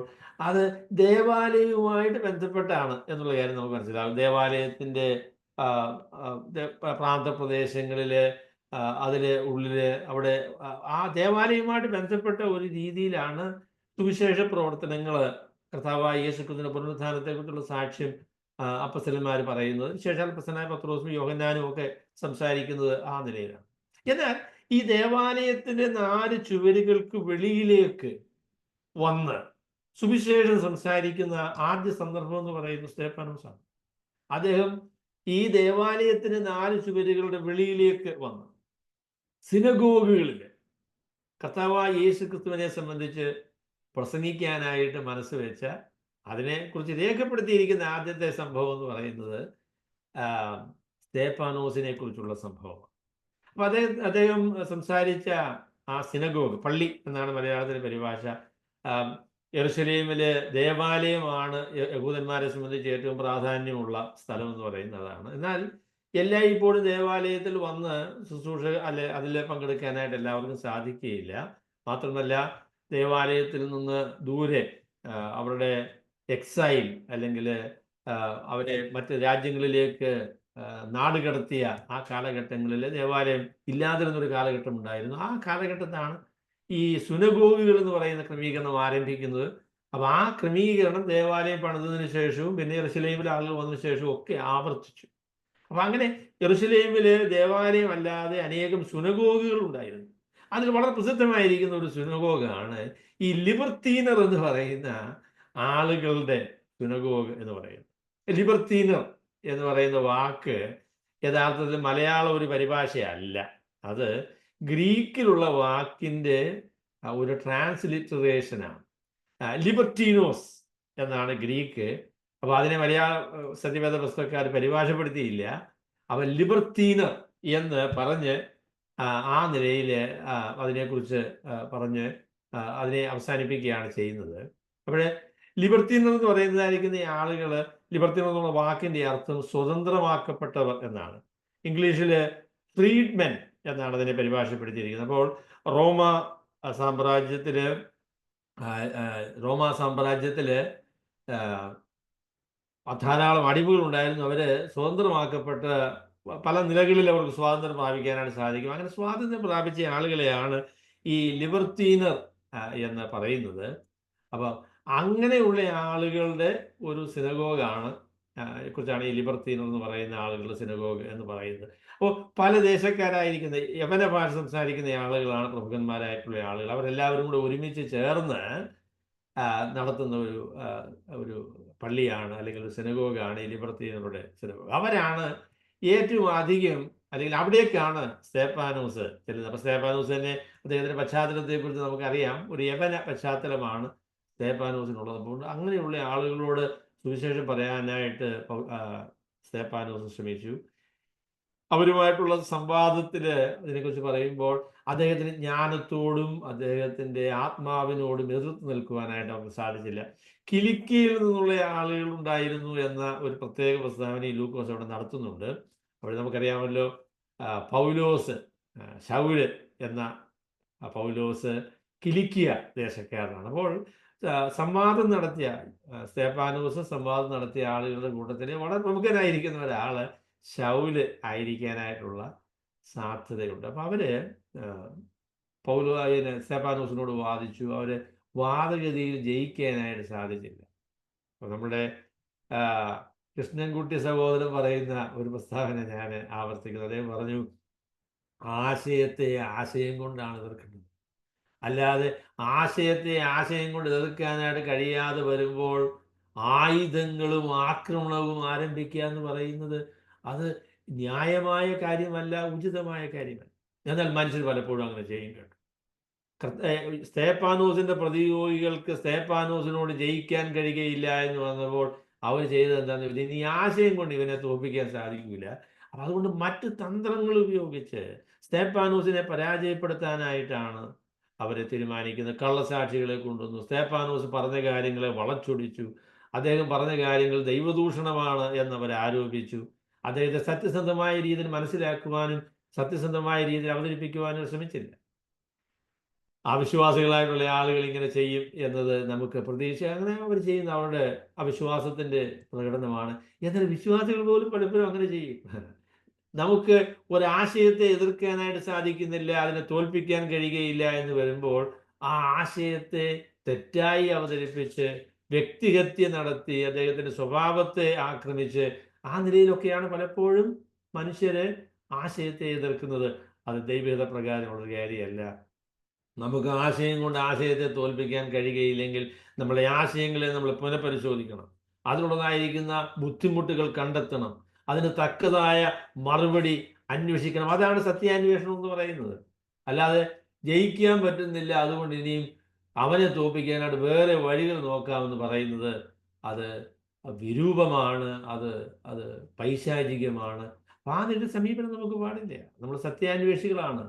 അത് ദേവാലയവുമായിട്ട് ബന്ധപ്പെട്ടാണ് എന്നുള്ള കാര്യം നമുക്ക് മനസ്സിലാകും. ദേവാലയത്തിൻ്റെ പ്രാന്തപ്രദേശങ്ങളിൽ അതിലെ ഉള്ളിൽ അവിടെ ആ ദേവാലയവുമായിട്ട് ബന്ധപ്പെട്ട ഒരു രീതിയിലാണ് സുവിശേഷ പ്രവർത്തനങ്ങൾ, കർത്താവായ യേശുക്രിസ്തുവിന്റെ പുനരുത്ഥാനത്തെക്കുറിച്ചുള്ള സാക്ഷ്യം അപ്പസ്തലന്മാർ പറയുന്നത്. ശേഷം അപ്പസ്തലനായ പത്രോസും യോഹന്നാനും ഒക്കെ സംസാരിക്കുന്നത് ആ നിലയിലാണ്. എന്നാൽ ഈ ദേവാലയത്തിന്റെ 4 ചുവരുകൾക്ക് വെളിയിലേക്ക് വന്ന് സുവിശേഷം സംസാരിക്കുന്ന ആദ്യ സന്ദർഭം എന്ന് പറയുന്നത് സ്തേഫാനോസാണ്. അദ്ദേഹം ഈ ദേവാലയത്തിന് 4 ചുവരുകളുടെ വെളിയിലേക്ക് വന്ന് സിനഗോഗുകളിൽ കർത്താവായ യേശുക്രിസ്തുവിനെ സംബന്ധിച്ച് പ്രസംഗിക്കാനായിട്ട് മനസ്സ് വെച്ച, അതിനെക്കുറിച്ച് രേഖപ്പെടുത്തിയിരിക്കുന്ന ആദ്യത്തെ സംഭവം എന്ന് പറയുന്നത് സ്തേഫാനോസിനെ കുറിച്ചുള്ള സംഭവമാണ്. അപ്പം അദ്ദേഹം സംസാരിച്ച ആ സിനഗോഗ്, പള്ളി എന്നാണ് മലയാളത്തിലെ പരിഭാഷ, യെരുശലേമിലെ ദേവാലയമാണ് യഹൂദന്മാരെ സംബന്ധിച്ച് ഏറ്റവും പ്രാധാന്യമുള്ള സ്ഥലം എന്ന് പറയുന്നതാണ്. എന്നാൽ ഇപ്പോഴും ദേവാലയത്തിൽ വന്ന് ശുശ്രൂഷ അതിൽ പങ്കെടുക്കാനായിട്ട് എല്ലാവർക്കും സാധിക്കുകയില്ല. മാത്രമല്ല, ദേവാലയത്തിൽ നിന്ന് ദൂരെ അവരുടെ എക്സൈൽ അല്ലെങ്കിൽ അവരെ മറ്റ് രാജ്യങ്ങളിലേക്ക് നാടുകടത്തിയ ആ കാലഘട്ടങ്ങളിൽ ദേവാലയം ഇല്ലാതിരുന്നൊരു കാലഘട്ടം ഉണ്ടായിരുന്നു. ആ കാലഘട്ടത്താണ് ഈ സുനഗോഗുകൾ എന്ന് പറയുന്ന ക്രമീകരണം ആരംഭിക്കുന്നത്. അപ്പോൾ ആ ക്രമീകരണം ദേവാലയം പണിതതിന് ശേഷവും പിന്നെ യെരുശലേമിൽ ആളുകൾ വന്നതിന് ശേഷവും ഒക്കെ ആവർത്തിച്ചു. അപ്പം അങ്ങനെ യെരുശലേമിൽ ദേവാലയം അല്ലാതെ അനേകം സുനഗോഗുകൾ ഉണ്ടായിരുന്നു. അതിൽ വളരെ പ്രസിദ്ധമായിരിക്കുന്ന ഒരു സുനഗോഗാണ് ഈ ലിബർത്തീനർ എന്ന് പറയുന്ന ആളുകളുടെ സുനഗോഗ് എന്ന് പറയുന്നത്. ലിബർത്തീനർ എന്ന് പറയുന്ന വാക്ക് യഥാർത്ഥത്തിൽ മലയാളം ഒരു പരിഭാഷയല്ല. അത് ഗ്രീക്കിലുള്ള വാക്കിൻ്റെ ഒരു ട്രാൻസ്ലിറ്ററേഷനാണ്. ലിബർട്ടീനോസ് എന്നാണ് ഗ്രീക്ക്. അപ്പോൾ അതിനെ മലയാള സത്യവേദ പുസ്തകക്കാർ പരിഭാഷപ്പെടുത്തിയില്ല. അവൻ ലിബർത്തീനർ എന്ന് പറഞ്ഞ് ആ നിലയിൽ അതിനെക്കുറിച്ച് പറഞ്ഞ് അതിനെ അവസാനിപ്പിക്കുകയാണ് ചെയ്യുന്നത്. അപ്പോൾ ലിബർത്തീനർ എന്ന് പറയുന്നതായിരിക്കുന്ന ആളുകൾ, ലിബർത്തീനർ എന്നുള്ള വാക്കിൻ്റെ അർത്ഥം സ്വതന്ത്രമാക്കപ്പെട്ടവർ എന്നാണ്. ഇംഗ്ലീഷിൽ ഫ്രീഡ്മെൻ എന്നാണ് അതിനെ പരിഭാഷപ്പെടുത്തിയിരിക്കുന്നത്. അപ്പോൾ റോമ സാമ്രാജ്യത്തിൽ ധാരാളം അടിമകൾ ഉണ്ടായിരുന്നു. അവർ സ്വതന്ത്രമാക്കപ്പെട്ട് പല നിലകളിൽ അവർക്ക് സ്വാതന്ത്ര്യം പ്രാപിക്കാനായിട്ട് സാധിക്കും. അങ്ങനെ സ്വാതന്ത്ര്യം പ്രാപിച്ച ആളുകളെയാണ് ഈ ലിബർത്തീനർ എന്ന് പറയുന്നത്. അപ്പോൾ അങ്ങനെയുള്ള ആളുകളുടെ ഒരു സിനഗോഗാണ് കുറിച്ചാണ് ഈ ലിബർത്തീനർ എന്ന് പറയുന്ന ആളുകളുടെ സിനഗോഗ് എന്ന് പറയുന്നത്. അപ്പോൾ പല ദേശക്കാരായിരിക്കുന്ന യവന ഭാഷ സംസാരിക്കുന്ന ആളുകളാണ് പ്രമുഖന്മാരായിട്ടുള്ള ആളുകൾ. അവരെല്ലാവരും കൂടെ ഒരുമിച്ച് ചേർന്ന് നടത്തുന്ന ഒരു പള്ളിയാണ്, അല്ലെങ്കിൽ ഒരു സിനഗോഗാണ് ഈ ലിബർത്തീനറുടെ സിനഗോഗ്. അവരാണ് ഏറ്റവും അധികം, അല്ലെങ്കിൽ അവിടേക്കാണ് സ്തേഫാനോസ് ചെല്ലുന്നത്. അപ്പോൾ സ്തേഫാനോസ് തന്നെ അദ്ദേഹത്തിൻ്റെ പശ്ചാത്തലത്തെക്കുറിച്ച് നമുക്കറിയാം. ഒരു യവന പശ്ചാത്തലമാണ് സ്തേഫാനോസിനുള്ളത്. അപ്പോൾ അങ്ങനെയുള്ള ആളുകളോട് സുവിശേഷം പറയാനായിട്ട് സ്തേഫാനോസ് ശ്രമിച്ചു. അവരുമായിട്ടുള്ള സംവാദത്തിൽ അതിനെക്കുറിച്ച് പറയുമ്പോൾ അദ്ദേഹത്തിന് ജ്ഞാനത്തോടും അദ്ദേഹത്തിൻ്റെ ആത്മാവിനോടും എതിർത്ത് നിൽക്കുവാനായിട്ട് അവർക്ക് സാധിച്ചില്ല. കിലിക്കിയിൽ നിന്നുള്ള ആളുകൾ ഉണ്ടായിരുന്നു എന്ന ഒരു പ്രത്യേക പ്രസ്താവന ലൂക്കോസ് അവിടെ നടത്തുന്നുണ്ട്. അവിടെ നമുക്കറിയാമല്ലോ, പൗലോസ്, ശൗല് എന്ന പൗലോസ് കിലിക്കിയ ദേശക്കാരനാണ്. അപ്പോൾ സംവാദം നടത്തിയ സ്തേഫാനോസ് സംവാദം നടത്തിയ ആളുകളുടെ കൂട്ടത്തിൽ വളരെ പ്രമുഖനായിരിക്കുന്ന ഒരാൾ ശൗല് ആയിരിക്കാനായിട്ടുള്ള സാധ്യതയുണ്ട്. അപ്പം അവര് സ്തേഫാനോസിനോട് വാദിച്ചു. അവര് വാദഗതിയിൽ ജയിക്കാനായിട്ട് സാധിച്ചില്ല. അപ്പം നമ്മുടെ കൃഷ്ണൻകുട്ടി സഹോദരൻ പറയുന്ന ഒരു പ്രസ്താവന ഞാൻ ആവർത്തിക്കുന്നത്. അദ്ദേഹം പറഞ്ഞു, ആശയത്തെ ആശയം കൊണ്ടാണ് എതിർക്കേണ്ടത്, അല്ലാതെ ആശയത്തെ ആശയം കൊണ്ട് എതിർക്കാനായിട്ട് കഴിയാതെ വരുമ്പോൾ ആയുധങ്ങളും ആക്രമണവും ആരംഭിക്കുക എന്ന് പറയുന്നത് അത് ന്യായമായ കാര്യമല്ല, ഉചിതമായ കാര്യമല്ല. എന്നാൽ മനുഷ്യർ പലപ്പോഴും അങ്ങനെ ചെയ്യും കേട്ടോ. സ്തേഫാനോസിന്റെ പ്രതിയോഗികൾക്ക് സ്തേഫാനോസിനോട് ജയിക്കാൻ കഴിയുകയില്ല എന്ന് വന്നപ്പോൾ അവർ ചെയ്തത് എന്താണെന്ന് വെച്ചാൽ, ഇനി ആശയം കൊണ്ട് ഇവനെ തോൽപ്പിക്കാൻ സാധിക്കില്ല. അപ്പം അതുകൊണ്ട് മറ്റ് തന്ത്രങ്ങൾ ഉപയോഗിച്ച് സ്തേഫാനോസിനെ പരാജയപ്പെടുത്താനായിട്ടാണ് അവരെ തീരുമാനിക്കുന്നത്. കള്ളസാക്ഷികളെ കൊണ്ടുവന്നു. സ്തേഫാനോസ് പറഞ്ഞ കാര്യങ്ങളെ വളച്ചൊടിച്ചു. അദ്ദേഹം പറഞ്ഞ കാര്യങ്ങൾ ദൈവദൂഷണമാണ് എന്നവർ ആരോപിച്ചു. അദ്ദേഹത്തെ സത്യസന്ധമായ രീതിയിൽ മനസ്സിലാക്കുവാനും സത്യസന്ധമായ രീതിയിൽ അവതരിപ്പിക്കുവാനും ശ്രമിച്ചില്ല. അവിശ്വാസികളായിട്ടുള്ള ആളുകൾ ഇങ്ങനെ ചെയ്യും എന്നത് നമുക്ക് പ്രതീക്ഷ. അങ്ങനെ അവർ ചെയ്യുന്ന അവരുടെ അവിശ്വാസത്തിൻ്റെ പ്രകടനമാണ്. എന്നാൽ വിശ്വാസികൾ പോലും പലപ്പോഴും അങ്ങനെ ചെയ്യും. നമുക്ക് ഒരാശയത്തെ എതിർക്കാനായിട്ട് സാധിക്കുന്നില്ല, അതിനെ തോൽപ്പിക്കാൻ കഴിയുകയില്ല എന്ന് വരുമ്പോൾ ആ ആശയത്തെ തെറ്റായി അവതരിപ്പിച്ച് വ്യക്തിഹത്യ നടത്തി അദ്ദേഹത്തിൻ്റെ സ്വഭാവത്തെ ആക്രമിച്ച് ആ നിലയിലൊക്കെയാണ് പലപ്പോഴും മനുഷ്യരെ ആശയത്തെ എതിർക്കുന്നത്. അത് ദൈവഹിത പ്രകാരമുള്ളൊരു കാര്യമല്ല. നമുക്ക് ആശയം കൊണ്ട് ആശയത്തെ തോൽപ്പിക്കാൻ കഴിയുകയില്ലെങ്കിൽ നമ്മളെ ആശയങ്ങളെ നമ്മൾ പുനഃപരിശോധിക്കണം. അതിനുള്ളതായിരിക്കുന്ന ബുദ്ധിമുട്ടുകൾ കണ്ടെത്തണം. അതിന് തക്കതായ മറുപടി അന്വേഷിക്കണം. അതാണ് സത്യാന്വേഷണം എന്ന് പറയുന്നത്. അല്ലാതെ ജയിക്കാൻ പറ്റുന്നില്ല, അതുകൊണ്ട് ഇനിയും അവനെ തോൽപ്പിക്കാനായിട്ട് വേറെ വഴികൾ നോക്കാമെന്ന് പറയുന്നത് അത് വിരൂപമാണ്, അത് പൈശാചികമാണ്. അപ്പം ആ നിലയിൽ സമീപനം നമുക്ക് പാടില്ല. നമ്മൾ സത്യാന്വേഷികളാണ്.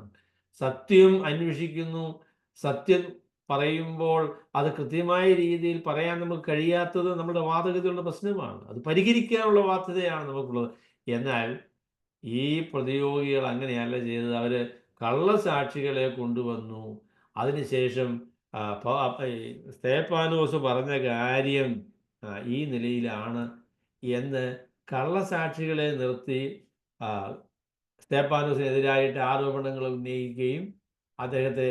സത്യം അന്വേഷിക്കുന്നു. സത്യം പറയുമ്പോൾ അത് കൃത്യമായ രീതിയിൽ പറയാൻ നമുക്ക് കഴിയാത്തത് നമ്മുടെ വാദഗതികളുടെ പ്രശ്നമാണ്. അത് പരിഹരിക്കാനുള്ള ബാധ്യതയാണ് നമുക്കുള്ളത്. എന്നാൽ ഈ പ്രതിയോഗികൾ അങ്ങനെയല്ല ചെയ്തത്. അവർ കള്ളസാക്ഷികളെ കൊണ്ടുവന്നു. അതിനുശേഷം സ്തേഫാനോസ് പറഞ്ഞ കാര്യം ഈ നിലയിലാണ് എന്ന് കള്ളസാക്ഷികളെ നിർത്തി സ്തേഫാനോസിനെതിരായിട്ട് ആരോപണങ്ങൾ ഉന്നയിക്കുകയും അദ്ദേഹത്തെ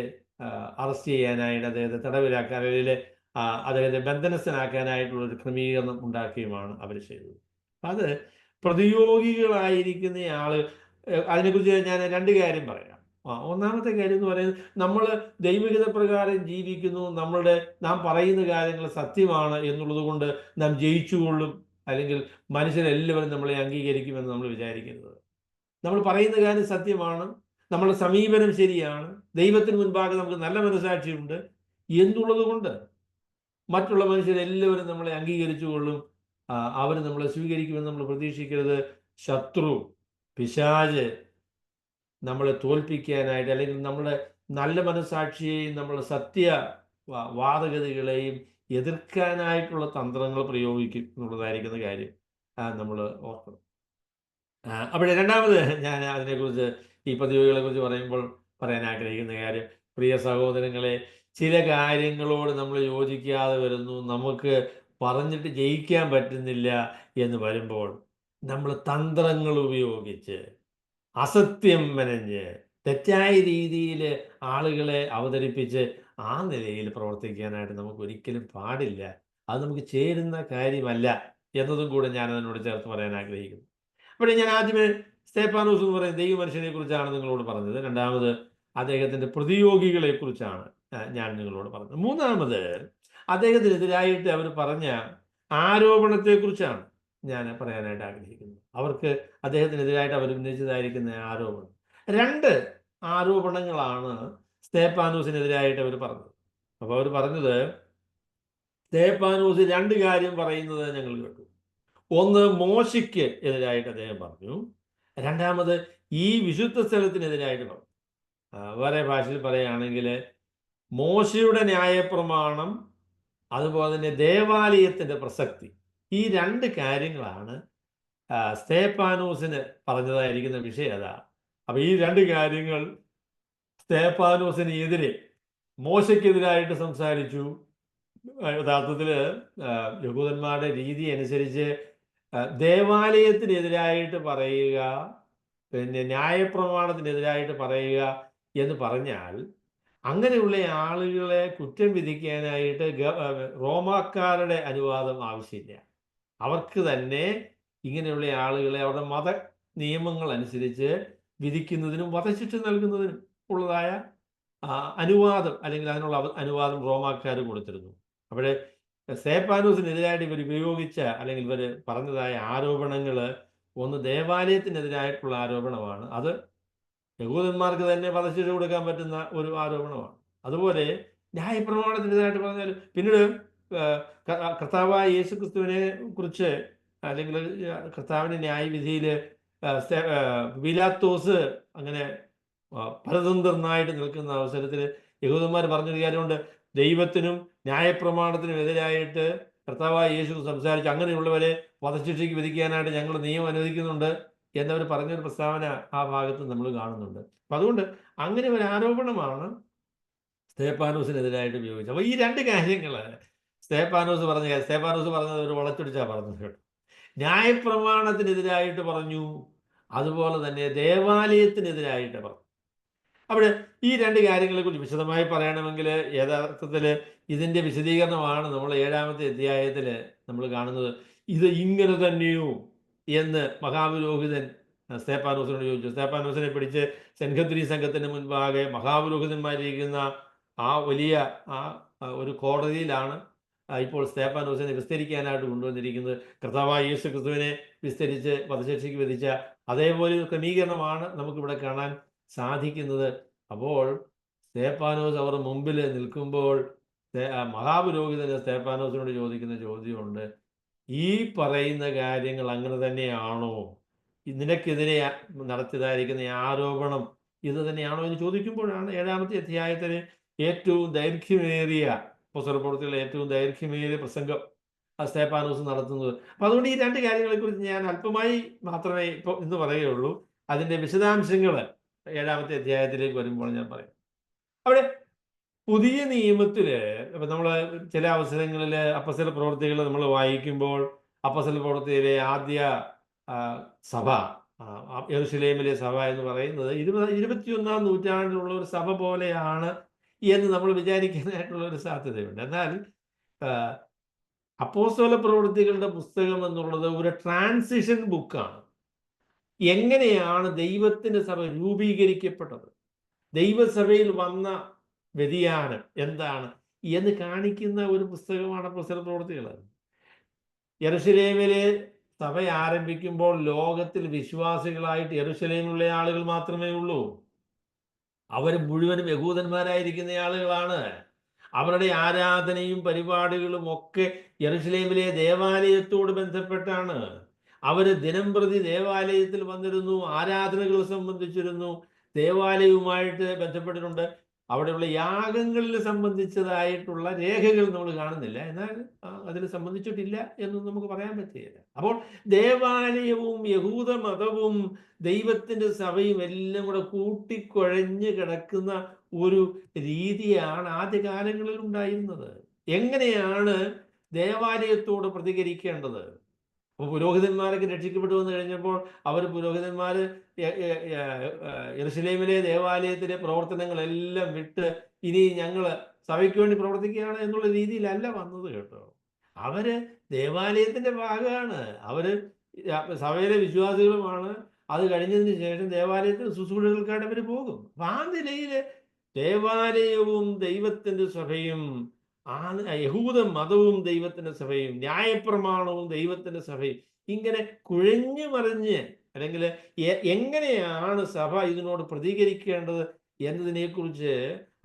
അറസ്റ്റ് ചെയ്യാനായിട്ട്, അദ്ദേഹത്തെ തടവിലാക്കാൻ, അല്ലെങ്കിൽ അദ്ദേഹത്തെ ബന്ധനസ്ഥനാക്കാനായിട്ടുള്ളൊരു ക്രമീകരണം ഉണ്ടാക്കുകയുമാണ് അവർ ചെയ്തത്. അത് പ്രതിയോഗികളായിരിക്കുന്ന ആള്, അതിനെക്കുറിച്ച് ഞാൻ രണ്ട് കാര്യം പറയാം. ഒന്നാമത്തെ കാര്യം എന്ന് പറയുന്നത്, നമ്മൾ ദൈവഹിത പ്രകാരം ജീവിക്കുന്നു, നാം പറയുന്ന കാര്യങ്ങൾ സത്യമാണ് എന്നുള്ളത് കൊണ്ട് നാം ജയിച്ചുകൊള്ളും, അല്ലെങ്കിൽ മനുഷ്യരെല്ലാവരും നമ്മളെ അംഗീകരിക്കുമെന്ന് നമ്മൾ വിചാരിക്കുന്നത്. നമ്മൾ പറയുന്ന കാര്യം സത്യമാണ്, നമ്മളുടെ സമീപനം ശരിയാണ്, ദൈവത്തിന് മുൻപാകെ നമുക്ക് നല്ല മനസ്സാക്ഷിയുണ്ട് എന്നുള്ളത് കൊണ്ട് മറ്റുള്ള മനുഷ്യരെല്ലാവരും നമ്മളെ അംഗീകരിച്ചുകൊള്ളും, അവർ നമ്മളെ സ്വീകരിക്കുമെന്ന് നമ്മൾ പ്രതീക്ഷിക്കരുത്. ശത്രു, പിശാച് നമ്മളെ തോൽപ്പിക്കാനായിട്ട്, അല്ലെങ്കിൽ നമ്മുടെ നല്ല മനസ്സാക്ഷിയെയും നമ്മുടെ വാദഗതികളെയും എതിർക്കാനായിട്ടുള്ള തന്ത്രങ്ങൾ പ്രയോഗിക്കും എന്നുള്ളതായിരിക്കുന്ന കാര്യം നമ്മൾ ഓർക്കണം. അപ്പോൾ രണ്ടാമത് ഞാൻ അതിനെക്കുറിച്ച്, ഈ പ്രതിയോഗികളെ കുറിച്ച് പറയുമ്പോൾ പറയാൻ ആഗ്രഹിക്കുന്ന കാര്യം, പ്രിയ സഹോദരങ്ങളെ, ചില കാര്യങ്ങളോട് നമ്മൾ യോജിക്കാതെ വരുന്നു, നമുക്ക് പറഞ്ഞിട്ട് ജയിക്കാൻ പറ്റുന്നില്ല എന്ന് വരുമ്പോൾ നമ്മൾ തന്ത്രങ്ങൾ ഉപയോഗിച്ച്, അസത്യം മെനഞ്ഞ്, തെറ്റായ രീതിയിൽ ആളുകളെ അവതരിപ്പിച്ച് ആ നിലയിൽ പ്രവർത്തിക്കാനായിട്ട് നമുക്ക് ഒരിക്കലും പാടില്ല. അത് നമുക്ക് ചേരുന്ന കാര്യമല്ല എന്നതും കൂടെ ഞാൻ അതിനോട് ചേർത്ത് പറയാൻ ആഗ്രഹിക്കുന്നു. അപ്പോൾ ഞാൻ ആദ്യമേ സ്തേഫാനോസ് എന്ന് പറയുന്ന ദൈവമനുഷ്യനെ കുറിച്ചാണ് നിങ്ങളോട് പറഞ്ഞത്. രണ്ടാമത് അദ്ദേഹത്തിൻ്റെ പ്രതിയോഗികളെ കുറിച്ചാണ് ഞാൻ നിങ്ങളോട് പറഞ്ഞത്. മൂന്നാമത് അദ്ദേഹത്തിനെതിരായിട്ട് അവർ പറഞ്ഞ ആരോപണത്തെക്കുറിച്ചാണ് ഞാൻ പറയാനായിട്ട് ആഗ്രഹിക്കുന്നത്. അവർക്ക് അദ്ദേഹത്തിനെതിരായിട്ട് അവർ ഉന്നയിച്ചതായിരിക്കുന്ന ആരോപണം, 2 ആരോപണങ്ങളാണ് സ്തേഫാനോസിനെതിരായിട്ട് അവർ പറഞ്ഞത്. അപ്പോൾ അവർ പറഞ്ഞത്, സ്തേഫാനോസ് 2 കാര്യം പറയുന്നത് ഞങ്ങൾ കേട്ടു. ഒന്ന്, മോശയ്ക്ക് എതിരായിട്ട് അദ്ദേഹം പറഞ്ഞു. രണ്ടാമത് ഈ വിശുദ്ധ സ്ഥലത്തിനെതിരായിട്ട് പറഞ്ഞു. വേറെ ഭാഷയിൽ പറയുകയാണെങ്കിൽ മോശയുടെ ന്യായപ്രമാണം, അതുപോലെ തന്നെ ദേവാലയത്തിൻ്റെ പ്രസക്തി, ഈ 2 കാര്യങ്ങളാണ് സ്തേഫാനോസിന് പറഞ്ഞതായിരിക്കുന്ന വിഷയം അതാണ്. അപ്പൊ ഈ 2 കാര്യങ്ങൾ സ്തേഫാനോസിന് എതിരെ, മോശയ്ക്കെതിരായിട്ട് സംസാരിച്ചു. യഥാർത്ഥത്തിൽ യഹൂദന്മാരുടെ രീതി അനുസരിച്ച് ദേവാലയത്തിനെതിരായിട്ട് പറയുക, പിന്നെ ന്യായപ്രമാണത്തിനെതിരായിട്ട് പറയുക എന്ന് പറഞ്ഞാൽ, അങ്ങനെയുള്ള ആളുകളെ കുറ്റം വിധിക്കാനായിട്ട് റോമാക്കാരുടെ അനുവാദം ആവശ്യമില്ല. അവർക്ക് തന്നെ ഇങ്ങനെയുള്ള ആളുകളെ അവരുടെ മത നിയമങ്ങൾ അനുസരിച്ച് വിധിക്കുന്നതിനും വധശിക്ഷ നൽകുന്നതിനും ഉള്ളതായ അനുവാദം, അല്ലെങ്കിൽ അതിനുള്ള അനുവാദം റോമാക്കാർ കൊടുത്തിരുന്നു. അവിടെ സ്തേഫാനോസിനെതിരായിട്ട് ഇവർ ഉപയോഗിച്ച, അല്ലെങ്കിൽ ഇവർ പറഞ്ഞതായ ആരോപണങ്ങൾ, ഒന്ന് ദേവാലയത്തിനെതിരായിട്ടുള്ള ആരോപണമാണ്. അത് യഹൂദന്മാർക്ക് തന്നെ വധശിക്ഷ കൊടുക്കാൻ പറ്റുന്ന ഒരു ആരോപണമാണ്. അതുപോലെ ന്യായപ്രമാണത്തിനെതിരായിട്ട് പറഞ്ഞാൽ, പിന്നീട് കർത്താവായ യേശുക്രിസ്തുവിനെ കുറിച്ച്, അല്ലെങ്കിൽ കർത്താവിൻ്റെ ന്യായവിധിയിൽ പീലാത്തോസ് അങ്ങനെ പരതന്ത്രനായിട്ട് നിൽക്കുന്ന അവസരത്തിൽ യഹൂദന്മാർ പറഞ്ഞൊരു കാര്യമുണ്ട്, ദൈവത്തിനും ന്യായപ്രമാണത്തിനും എതിരായിട്ട് കർത്താവായ യേശു സംസാരിച്ച് അങ്ങനെയുള്ളവരെ വധശിക്ഷയ്ക്ക് വിധിക്കാനായിട്ട് ഞങ്ങൾ നിയമം അനുവദിക്കുന്നുണ്ട് എന്നവർ പറഞ്ഞൊരു പ്രസ്താവന ആ ഭാഗത്ത് നമ്മൾ കാണുന്നുണ്ട്. അപ്പം അതുകൊണ്ട് അങ്ങനെ ഒരു ആരോപണമാണ് സ്തേഫാനോസിനെതിരായിട്ട് ഉപയോഗിച്ചത്. അപ്പോൾ ഈ 2 കാര്യങ്ങൾ സ്തേഫാനോസ് പറഞ്ഞത് ഒരു വളച്ചൊടിച്ചാണ് പറഞ്ഞത് കേട്ടോ. ന്യായപ്രമാണത്തിനെതിരായിട്ട് പറഞ്ഞു, അതുപോലെ തന്നെ ദേവാലയത്തിനെതിരായിട്ട് പറഞ്ഞു. അവിടെ ഈ 2 കാര്യങ്ങളെക്കുറിച്ച് വിശദമായി പറയണമെങ്കിൽ യഥാർത്ഥത്തിൽ ഇതിൻ്റെ വിശദീകരണമാണ് നമ്മൾ 7-ാമത്തെ അധ്യായത്തിൽ നമ്മൾ കാണുന്നത്. ഇത് ഇങ്ങനെ തന്നെയോ എന്ന് മഹാപുരോഹിതൻ സ്തേഫാനോസിനോട് ചോദിച്ചു. സ്തേഫാനോസിനെ പിടിച്ച് സെൻഹദ്രീ സംഘത്തിന് മുൻപാകെ മഹാപുരോഹിതന്മാരിരിക്കുന്ന ആ വലിയ ഒരു കോടതിയിലാണ് ഇപ്പോൾ സ്തേഫാനോസിനെ വിസ്തരിക്കാനായിട്ട് കൊണ്ടുവന്നിരിക്കുന്നത്. കർത്താവായ യേശു ക്രിസ്തുവിനെ വിസ്തരിച്ച് വധശിക്ഷയ്ക്ക് വിധിച്ച അതേപോലെ ഒരു ക്രമീകരണമാണ് നമുക്കിവിടെ കാണാൻ സാധിക്കുന്നത്. അപ്പോൾ സ്തേഫാനോസ് അവർ മുമ്പിൽ നിൽക്കുമ്പോൾ മഹാപുരോഹിതന് സ്തേഫാനോസിനോട് ചോദിക്കുന്ന ചോദ്യമുണ്ട്, ഈ പറയുന്ന കാര്യങ്ങൾ അങ്ങനെ തന്നെയാണോ? നിനക്കെതിരെ നടത്തിയതായിരിക്കുന്ന ആരോപണം ഇത് തന്നെയാണോ എന്ന് ചോദിക്കുമ്പോഴാണ് 7-ാമത്തെ അധ്യായത്തിന് ഏറ്റവും ദൈർഘ്യമേറിയ, പുസ്തകപ്രവൃത്തികളിലെ ഏറ്റവും ദൈർഘ്യമേറിയ പ്രസംഗം സ്തേഫാനോസ് നടത്തുന്നത്. അപ്പം അതുകൊണ്ട് ഈ 2 കാര്യങ്ങളെക്കുറിച്ച് ഞാൻ അല്പമായി മാത്രമേ ഇപ്പോൾ ഇന്ന് പറയുകയുള്ളൂ. അതിൻ്റെ വിശദാംശങ്ങൾ 7-ാമത്തെ അധ്യായത്തിലേക്ക് വരുമ്പോൾ ഞാൻ പറയും. അവിടെ പുതിയ നിയമത്തിൽ ഇപ്പം നമ്മൾ ചില അവസരങ്ങളിൽ അപ്പോസ്തല പ്രവൃത്തികൾ നമ്മൾ വായിക്കുമ്പോൾ, അപ്പോസ്തല പ്രവൃത്തിയിലെ ആദ്യ സഭ, യെരുശലേമിലെ സഭ എന്ന് പറയുന്നത് 21-ാം നൂറ്റാണ്ടിലുള്ള ഒരു സഭ പോലെയാണ് എന്ന് നമ്മൾ വിചാരിക്കാനായിട്ടുള്ള ഒരു സാധ്യതയുണ്ട്. എന്നാൽ അപ്പോസ്തല പ്രവൃത്തികളുടെ പുസ്തകം എന്നുള്ളത് ഒരു ട്രാൻസിഷൻ ബുക്കാണ്. എങ്ങനെയാണ് ദൈവത്തിൻ്റെ സഭ രൂപീകരിക്കപ്പെട്ടത്, ദൈവസഭയിൽ വന്ന വ്യതിയാനം എന്താണ് എന്ന് കാണിക്കുന്ന ഒരു പുസ്തകമാണ് അപ്പോസ്തല പ്രവൃത്തികൾ. യെരുശലേമിലെ സഭ ആരംഭിക്കുമ്പോൾ ലോകത്തിൽ വിശ്വാസികളായിട്ട് യെരുശലേമിലുള്ള ആളുകൾ മാത്രമേ ഉള്ളൂ. അവർ മുഴുവനും യഹൂദന്മാരായിരിക്കുന്ന ആളുകളാണ്. അവരുടെ ആരാധനയും പരിപാടികളും ഒക്കെ യെരുശലേമിലെ ദേവാലയത്തോട് ബന്ധപ്പെട്ടാണ്. അവര് ദിനംപ്രതി ദേവാലയത്തിൽ വന്നിരുന്നു, ആരാധനകൾ സംബന്ധിച്ചിരുന്നു, ദേവാലയവുമായിട്ട് ബന്ധപ്പെട്ടിട്ടുണ്ട്. അവിടെയുള്ള യാഗങ്ങളിൽ സംബന്ധിച്ചതായിട്ടുള്ള രേഖകൾ നമ്മൾ കാണുന്നില്ല. എന്നാൽ അതിൽ സംബന്ധിച്ചിട്ടില്ല എന്നും നമുക്ക് പറയാൻ പറ്റുകയില്ല. അപ്പോൾ ദേവാലയവും യഹൂദ മതവും ദൈവത്തിന്റെ സഭയും എല്ലാം കൂടെ കൂട്ടിക്കുഴഞ്ഞ് കിടക്കുന്ന ഒരു രീതിയാണ് ആദ്യകാലങ്ങളിൽ ഉണ്ടായിരുന്നത്. എങ്ങനെയാണ് ദേവാലയത്തോട് പ്രതികരിക്കേണ്ടത്? അപ്പോൾ പുരോഹിതന്മാരൊക്കെ രക്ഷിക്കപ്പെട്ടു വന്നു കഴിഞ്ഞപ്പോൾ അവർ പുരോഹിതന്മാർ യെരുശലേമിലെ ദേവാലയത്തിലെ പ്രവർത്തനങ്ങളെല്ലാം വിട്ട് ഇനി ഞങ്ങൾ സഭയ്ക്ക് വേണ്ടി പ്രവർത്തിക്കുകയാണ് എന്നുള്ള രീതിയിലല്ല വന്നത് കേട്ടോ. അവര് ദേവാലയത്തിന്റെ ഭാഗമാണ്, അവര് സഭയിലെ വിശ്വാസികളുമാണ്. അത് കഴിഞ്ഞതിന് ശേഷം ദേവാലയത്തിൽ ശുശ്രൂഷകൾക്കായിട്ട് അവർ പോകും. അപ്പൊ ആ നിലയില് ദേവാലയവും ദൈവത്തിന്റെ സഭയും, ആ യഹൂദ മതവും ദൈവത്തിന്റെ സഭയും, ന്യായപ്രമാണവും ദൈവത്തിന്റെ സഭയും ഇങ്ങനെ കുഴഞ്ഞു മറിഞ്ഞ്, അല്ലെങ്കിൽ എങ്ങനെയാണ് സഭ ഇതിനോട് പ്രതികരിക്കേണ്ടത് എന്നതിനെക്കുറിച്ച്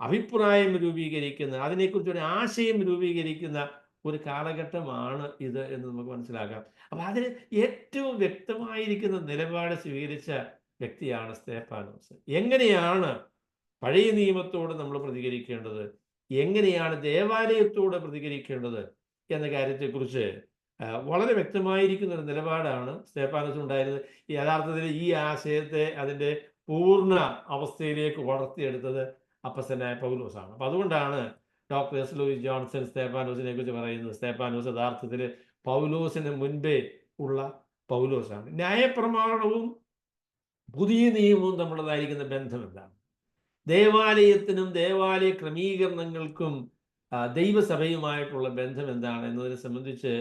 അഭിപ്രായം രൂപീകരിക്കുന്ന, അതിനെക്കുറിച്ച് ഒരു ആശയം രൂപീകരിക്കുന്ന ഒരു കാലഘട്ടമാണ് ഇത് എന്ന് നമുക്ക് മനസ്സിലാക്കാം. അപ്പൊ അതിന് ഏറ്റവും വ്യക്തമായിരിക്കുന്ന നിലപാട് സ്വീകരിച്ച വ്യക്തിയാണ് സ്തെഫാനോസ്. എങ്ങനെയാണ് പഴയ നിയമത്തോട് നമ്മൾ പ്രതികരിക്കേണ്ടത്, എങ്ങനെയാണ് ദേവാലയത്തോട് പ്രതികരിക്കേണ്ടത് എന്ന കാര്യത്തെക്കുറിച്ച് വളരെ വ്യക്തമായിരിക്കുന്ന ഒരു നിലപാടാണ് സ്തെഫാനോസ് ഉണ്ടായിരുന്നത്. യഥാർത്ഥത്തിൽ ഈ ആശയത്തെ അതിൻ്റെ പൂർണ്ണ അവസ്ഥയിലേക്ക് വളർത്തിയെടുത്തത് അപ്പസ്തലനായ പൗലോസാണ്. അപ്പൊ അതുകൊണ്ടാണ് ഡോക്ടർ എസ് ലൂയിസ് ജോൺസൺ സ്തെഫാനോസിനെ കുറിച്ച് പറയുന്നത്, സ്തെഫാനോസ് യഥാർത്ഥത്തിൽ പൗലോസിന് മുൻപേ ഉള്ള പൗലോസാണ്. ന്യായപ്രമാണവും പുതിയ നിയമവും തമ്മിലുള്ളതായിരിക്കുന്ന ബന്ധം എന്താണ്? ദേവാലയത്തിനും ദേവാലയ ക്രമീകരണങ്ങൾക്കും ദൈവസഭയുമായിട്ടുള്ള ബന്ധം എന്താണ് എന്നതിനെ സംബന്ധിച്ച്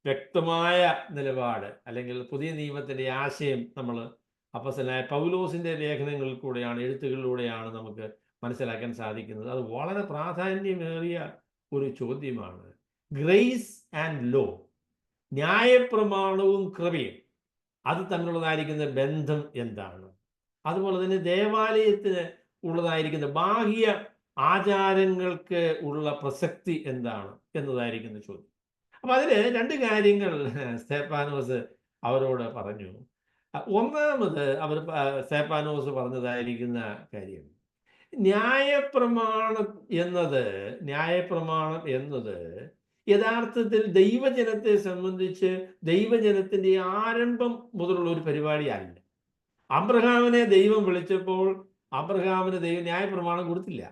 വ്യക്തമായ നിലപാട്, അല്ലെങ്കിൽ പുതിയ നിയമത്തിന്റെ ആശയം നമ്മൾ അപ്പോസ്തലനായ പൗലോസിന്റെ ലേഖനങ്ങളിൽ കൂടെയാണ്, എഴുത്തുകളിലൂടെയാണ് നമുക്ക് മനസ്സിലാക്കാൻ സാധിക്കുന്നത്. അത് വളരെ പ്രാധാന്യമേറിയ ഒരു ചോദ്യമാണ്. ഗ്രേസ് ആൻഡ് ലോ, ന്യായപ്രമാണവും കൃപയും, അത് തമ്മിലുള്ളതായിരിക്കുന്ന ബന്ധം എന്താണ്? അതുപോലെ തന്നെ ദേവാലയത്തിന് ഉള്ളതായിരിക്കുന്ന ബാഹ്യ ആചാരങ്ങൾക്ക് ഉള്ള പ്രസക്തി എന്താണ് എന്നതായിരിക്കുന്ന ചോദ്യം. അപ്പൊ അതില് രണ്ട് കാര്യങ്ങൾ സ്തെഫാനോസ് അവരോട് പറഞ്ഞു. ഒന്നാമത് സ്തെഫാനോസ് പറഞ്ഞതായിരിക്കുന്ന കാര്യം, ന്യായപ്രമാണം എന്നത് യഥാർത്ഥത്തിൽ ദൈവജനത്തെ സംബന്ധിച്ച് ദൈവജനത്തിന്റെ ആരംഭം മുതലുള്ള ഒരു പരിപാടിയല്ല. അബ്രഹാമിനെ ദൈവം വിളിച്ചപ്പോൾ അബ്രഹാമിന് ദൈവം ന്യായപ്രമാണം കൊടുത്തില്ല.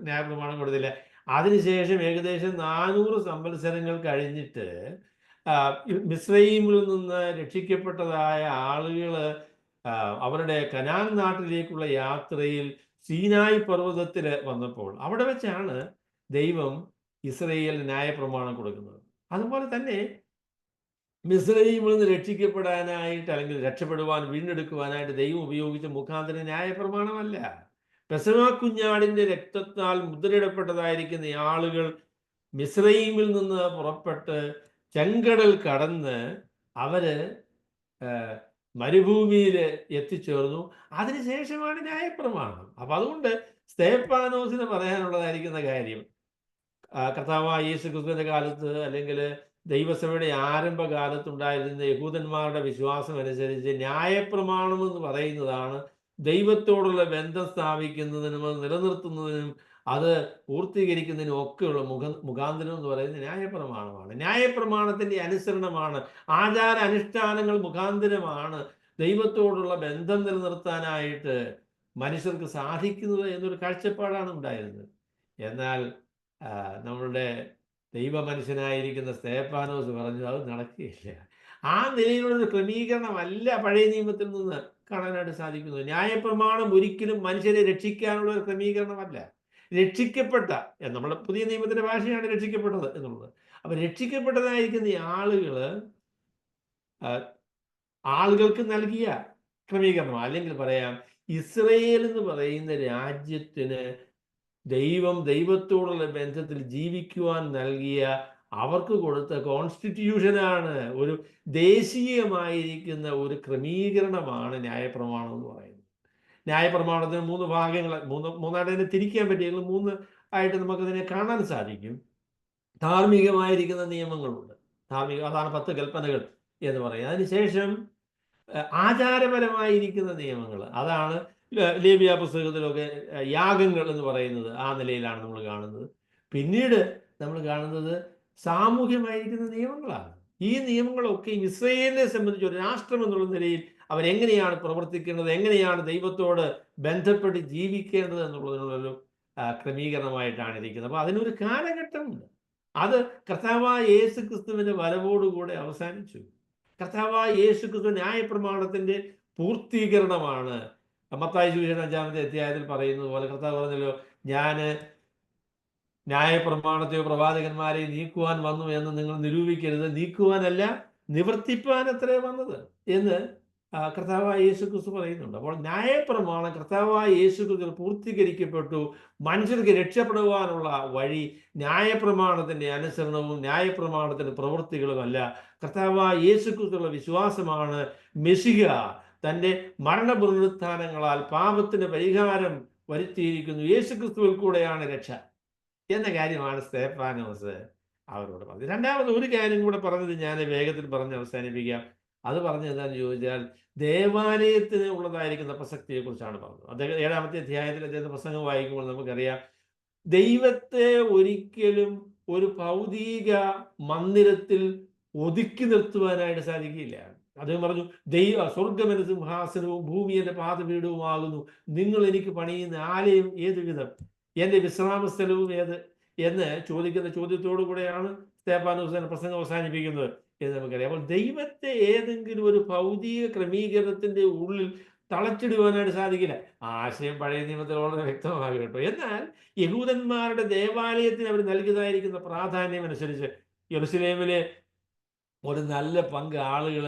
ന്യായപ്രമാണം കൊടുത്തില്ല. അതിനുശേഷം ഏകദേശം 400 സംവത്സരങ്ങൾ കഴിഞ്ഞിട്ട് മിസ്രയീമിൽ നിന്ന് രക്ഷിക്കപ്പെട്ടതായ ആളുകൾ അവരുടെ കനാൻ നാട്ടിലേക്കുള്ള യാത്രയിൽ സീനായി പർവ്വതത്തിൽ വന്നപ്പോൾ അവിടെ വെച്ചാണ് ദൈവം ഇസ്രയേലിന് ന്യായപ്രമാണം കൊടുക്കുന്നത്. അതുപോലെ തന്നെ മിസ്രയീമിൽ നിന്ന് രക്ഷിക്കപ്പെടാനായിട്ട്, അല്ലെങ്കിൽ രക്ഷപ്പെടുവാൻ, വീണ്ടെടുക്കുവാനായിട്ട് ദൈവം ഉപയോഗിച്ച മുഖാന്തരം ന്യായപ്രമാണമല്ല. പെസഹ കുഞ്ഞാടിന്റെ രക്തത്താൽ മുദ്രയിടപ്പെട്ടതായിരിക്കുന്ന ആളുകൾ മിസ്രയീമിൽ നിന്ന് പുറപ്പെട്ട് ചെങ്കടൽ കടന്ന് അവര് മരുഭൂമിയിൽ എത്തിച്ചേർന്നു. അതിനുശേഷമാണ് ന്യായപ്രമാണം. അപ്പൊ അതുകൊണ്ട് സ്തെഫാനോസിന് പറയാനുള്ളതായിരിക്കുന്ന കാര്യം, കർത്താവായ യേശു ക്രിസ്തുവിന്റെ കാലത്ത്, അല്ലെങ്കിൽ ദൈവസഭയുടെ ആരംഭകാലത്തുണ്ടായിരുന്ന യഹൂദന്മാരുടെ വിശ്വാസം അനുസരിച്ച് ന്യായപ്രമാണം എന്ന് പറയുന്നതാണ് ദൈവത്തോടുള്ള ബന്ധം സ്ഥാപിക്കുന്നതിനും അത് നിലനിർത്തുന്നതിനും അത് പൂർത്തീകരിക്കുന്നതിനും ഒക്കെയുള്ള മുഖാന്തരം എന്ന് പറയുന്നത് ന്യായപ്രമാണമാണ്. ന്യായപ്രമാണത്തിന്റെ അനുസരണമാണ്, ആചാര അനുഷ്ഠാനങ്ങൾ മുഖാന്തരമാണ് ദൈവത്തോടുള്ള ബന്ധം നിലനിർത്താനായിട്ട് മനുഷ്യർക്ക് സാധിക്കുന്നത് എന്നൊരു കാഴ്ചപ്പാടാണ് ഉണ്ടായിരുന്നത്. എന്നാൽ നമ്മളുടെ ദൈവമനുഷ്യനായിരിക്കുന്ന സ്തെഫാനോസ് പറഞ്ഞു അത് നടക്കുകയില്ല. ആ നിലയിലുള്ളൊരു ക്രമീകരണമല്ല പഴയ നിയമത്തിൽ നിന്ന് കാണാനായിട്ട് സാധിക്കുന്നത്. ന്യായപ്രമാണം ഒരിക്കലും മനുഷ്യരെ രക്ഷിക്കാനുള്ള ഒരു ക്രമീകരണമല്ല. രക്ഷിക്കപ്പെട്ട, നമ്മുടെ പുതിയ നിയമത്തിന്റെ ഭാഷയാണ് രക്ഷിക്കപ്പെട്ടത് എന്നുള്ളത്. അപ്പൊ രക്ഷിക്കപ്പെട്ടതായിരിക്കുന്ന ഈ ആളുകൾക്ക് നൽകിയ ക്രമീകരണം, അല്ലെങ്കിൽ പറയാം ഇസ്രയേൽ എന്ന് പറയുന്ന രാജ്യത്തിന് ദൈവത്തോടുള്ള ബന്ധത്തിൽ ജീവിക്കുവാൻ നൽകിയ, അവർക്ക് കൊടുത്ത കോൺസ്റ്റിറ്റ്യൂഷനാണ്, ഒരു ദേശീയമായിരിക്കുന്ന ഒരു ക്രമീകരണമാണ് ന്യായപ്രമാണം എന്ന് പറയുന്നത്. ന്യായപ്രമാണത്തിന് 3 ഭാഗങ്ങൾ, മൂന്നായിട്ട് തന്നെ തിരിക്കാൻ പറ്റിയെങ്കിലും 3 ആയിട്ട് നമുക്കതിനെ കാണാൻ സാധിക്കും. ധാർമ്മികമായിരിക്കുന്ന നിയമങ്ങളുണ്ട്. അതാണ് 10 കൽപ്പനകൾ എന്ന് പറയുന്നത്. അതിനുശേഷം ആചാരപരമായിരിക്കുന്ന നിയമങ്ങൾ, അതാണ് ലേവ്യ പുസ്തകത്തിലൊക്കെ യാഗങ്ങൾ എന്ന് പറയുന്നത് ആ നിലയിലാണ് നമ്മൾ കാണുന്നത്. പിന്നീട് നമ്മൾ കാണുന്നത് സാമൂഹ്യമായിരിക്കുന്ന നിയമങ്ങളാണ്. ഈ നിയമങ്ങളൊക്കെ ഇസ്രായേലിനെ സംബന്ധിച്ച് ഒരു രാഷ്ട്രം എന്നുള്ള നിലയിൽ അവരെങ്ങനെയാണ് പ്രവർത്തിക്കേണ്ടത്, എങ്ങനെയാണ് ദൈവത്തോട് ബന്ധപ്പെട്ട് ജീവിക്കേണ്ടത് എന്നുള്ളതിനുള്ളൊരു ക്രമീകരണമായിട്ടാണ് ഇരിക്കുന്നത്. അപ്പോൾ അതിനൊരു കാലഘട്ടമുണ്ട്. അത് കർത്താവായ യേശു ക്രിസ്തുവിന്റെ വരവോടുകൂടെ അവസാനിച്ചു. കർത്താവായ യേശു ക്രിസ്തു ന്യായപ്രമാണത്തിന്റെ പൂർത്തീകരണമാണ്. മത്തായി സുവിശേഷം 5-ാമത്തെ അധ്യായത്തിൽ പറയുന്നത് പോലെ കർത്താവ് പറഞ്ഞല്ലോ, ഞാൻ ന്യായപ്രമാണത്തെയോ പ്രവാചകന്മാരെയോ നീക്കുവാൻ വന്നു എന്ന് നിങ്ങൾ നിരൂപിക്കരുത്, നീക്കുവാനല്ല നിവർത്തിപ്പാൻ അത്രേ വന്നത് എന്ന് കർത്താവായ യേശു ക്രിസ്തു പറയുന്നുണ്ട്. അപ്പോൾ ന്യായപ്രമാണം കർത്താവായ യേശു ക്രിസ്തു പൂർത്തീകരിക്കപ്പെട്ടു. മനുഷ്യർക്ക് രക്ഷപ്പെടുവാനുള്ള വഴി ന്യായപ്രമാണത്തിന്റെ അനുസരണവും ന്യായപ്രമാണത്തിന്റെ പ്രവൃത്തികളുമല്ല, കർത്താവായ യേശു ക്രിസ്തുവിലുള്ള വിശ്വാസമാണ്. മെശിഹ തന്റെ മരണപുനരുത്ഥാനങ്ങളാൽ പാപത്തിന് പരിഹാരം വരുത്തിയിരിക്കുന്നു. യേശു ക്രിസ്തുവിൽ കൂടെയാണ് രക്ഷ എന്ന കാര്യമാണ് സ്തെഫാനോസ് അവരോട് പറഞ്ഞത്. രണ്ടാമത് ഒരു കാര്യം കൂടെ പറഞ്ഞത് ഞാൻ വേഗത്തിൽ പറഞ്ഞ് അവസാനിപ്പിക്കാം. അത് പറഞ്ഞത് എന്താണെന്ന് ചോദിച്ചാൽ, ദേവാലയത്തിന് ഉള്ളതായിരിക്കുന്ന പ്രസക്തിയെ കുറിച്ചാണ് പറഞ്ഞത്. അദ്ദേഹം 7-ാമത്തെ അധ്യായത്തിൽ അദ്ദേഹത്തെ പ്രസംഗം വായിക്കുമ്പോൾ നമുക്കറിയാം, ദൈവത്തെ ഒരിക്കലും ഒരു ഭൗതിക മന്ദിരത്തിൽ ഒതുക്കി നിർത്തുവാനായിട്ട് സാധിക്കില്ല. അദ്ദേഹം പറഞ്ഞു, സ്വർഗം എന്റെ സിംഹാസനവും ഭൂമി എന്റെ പാദപീഠവുമാകുന്നു, നിങ്ങൾ എനിക്ക് പണിയുന്ന ആലയം ഏത് വിധം, എന്റെ വിശ്രാമ സ്ഥലവും ഏത് എന്ന് ചോദിക്കുന്ന ചോദ്യത്തോടു കൂടെയാണ് സ്തെഫാനോസ് പ്രസംഗം അവസാനിപ്പിക്കുന്നത് എന്ന് നമുക്കറിയാം. അപ്പോൾ ദൈവത്തെ ഏതെങ്കിലും ഒരു ഭൗതിക ക്രമീകരണത്തിന്റെ ഉള്ളിൽ തളച്ചിടുവാനായിട്ട് സാധിക്കില്ല. ആശയം പഴയ നിയമത്തിൽ വളരെ വ്യക്തമാകും കേട്ടോ. എന്നാൽ യഹൂദന്മാരുടെ ദേവാലയത്തിന് അവർ നൽകിയതായിരിക്കുന്ന പ്രാധാന്യം അനുസരിച്ച് യെരൂശലേമിലെ ഒരു നല്ല പങ്ക് ആളുകൾ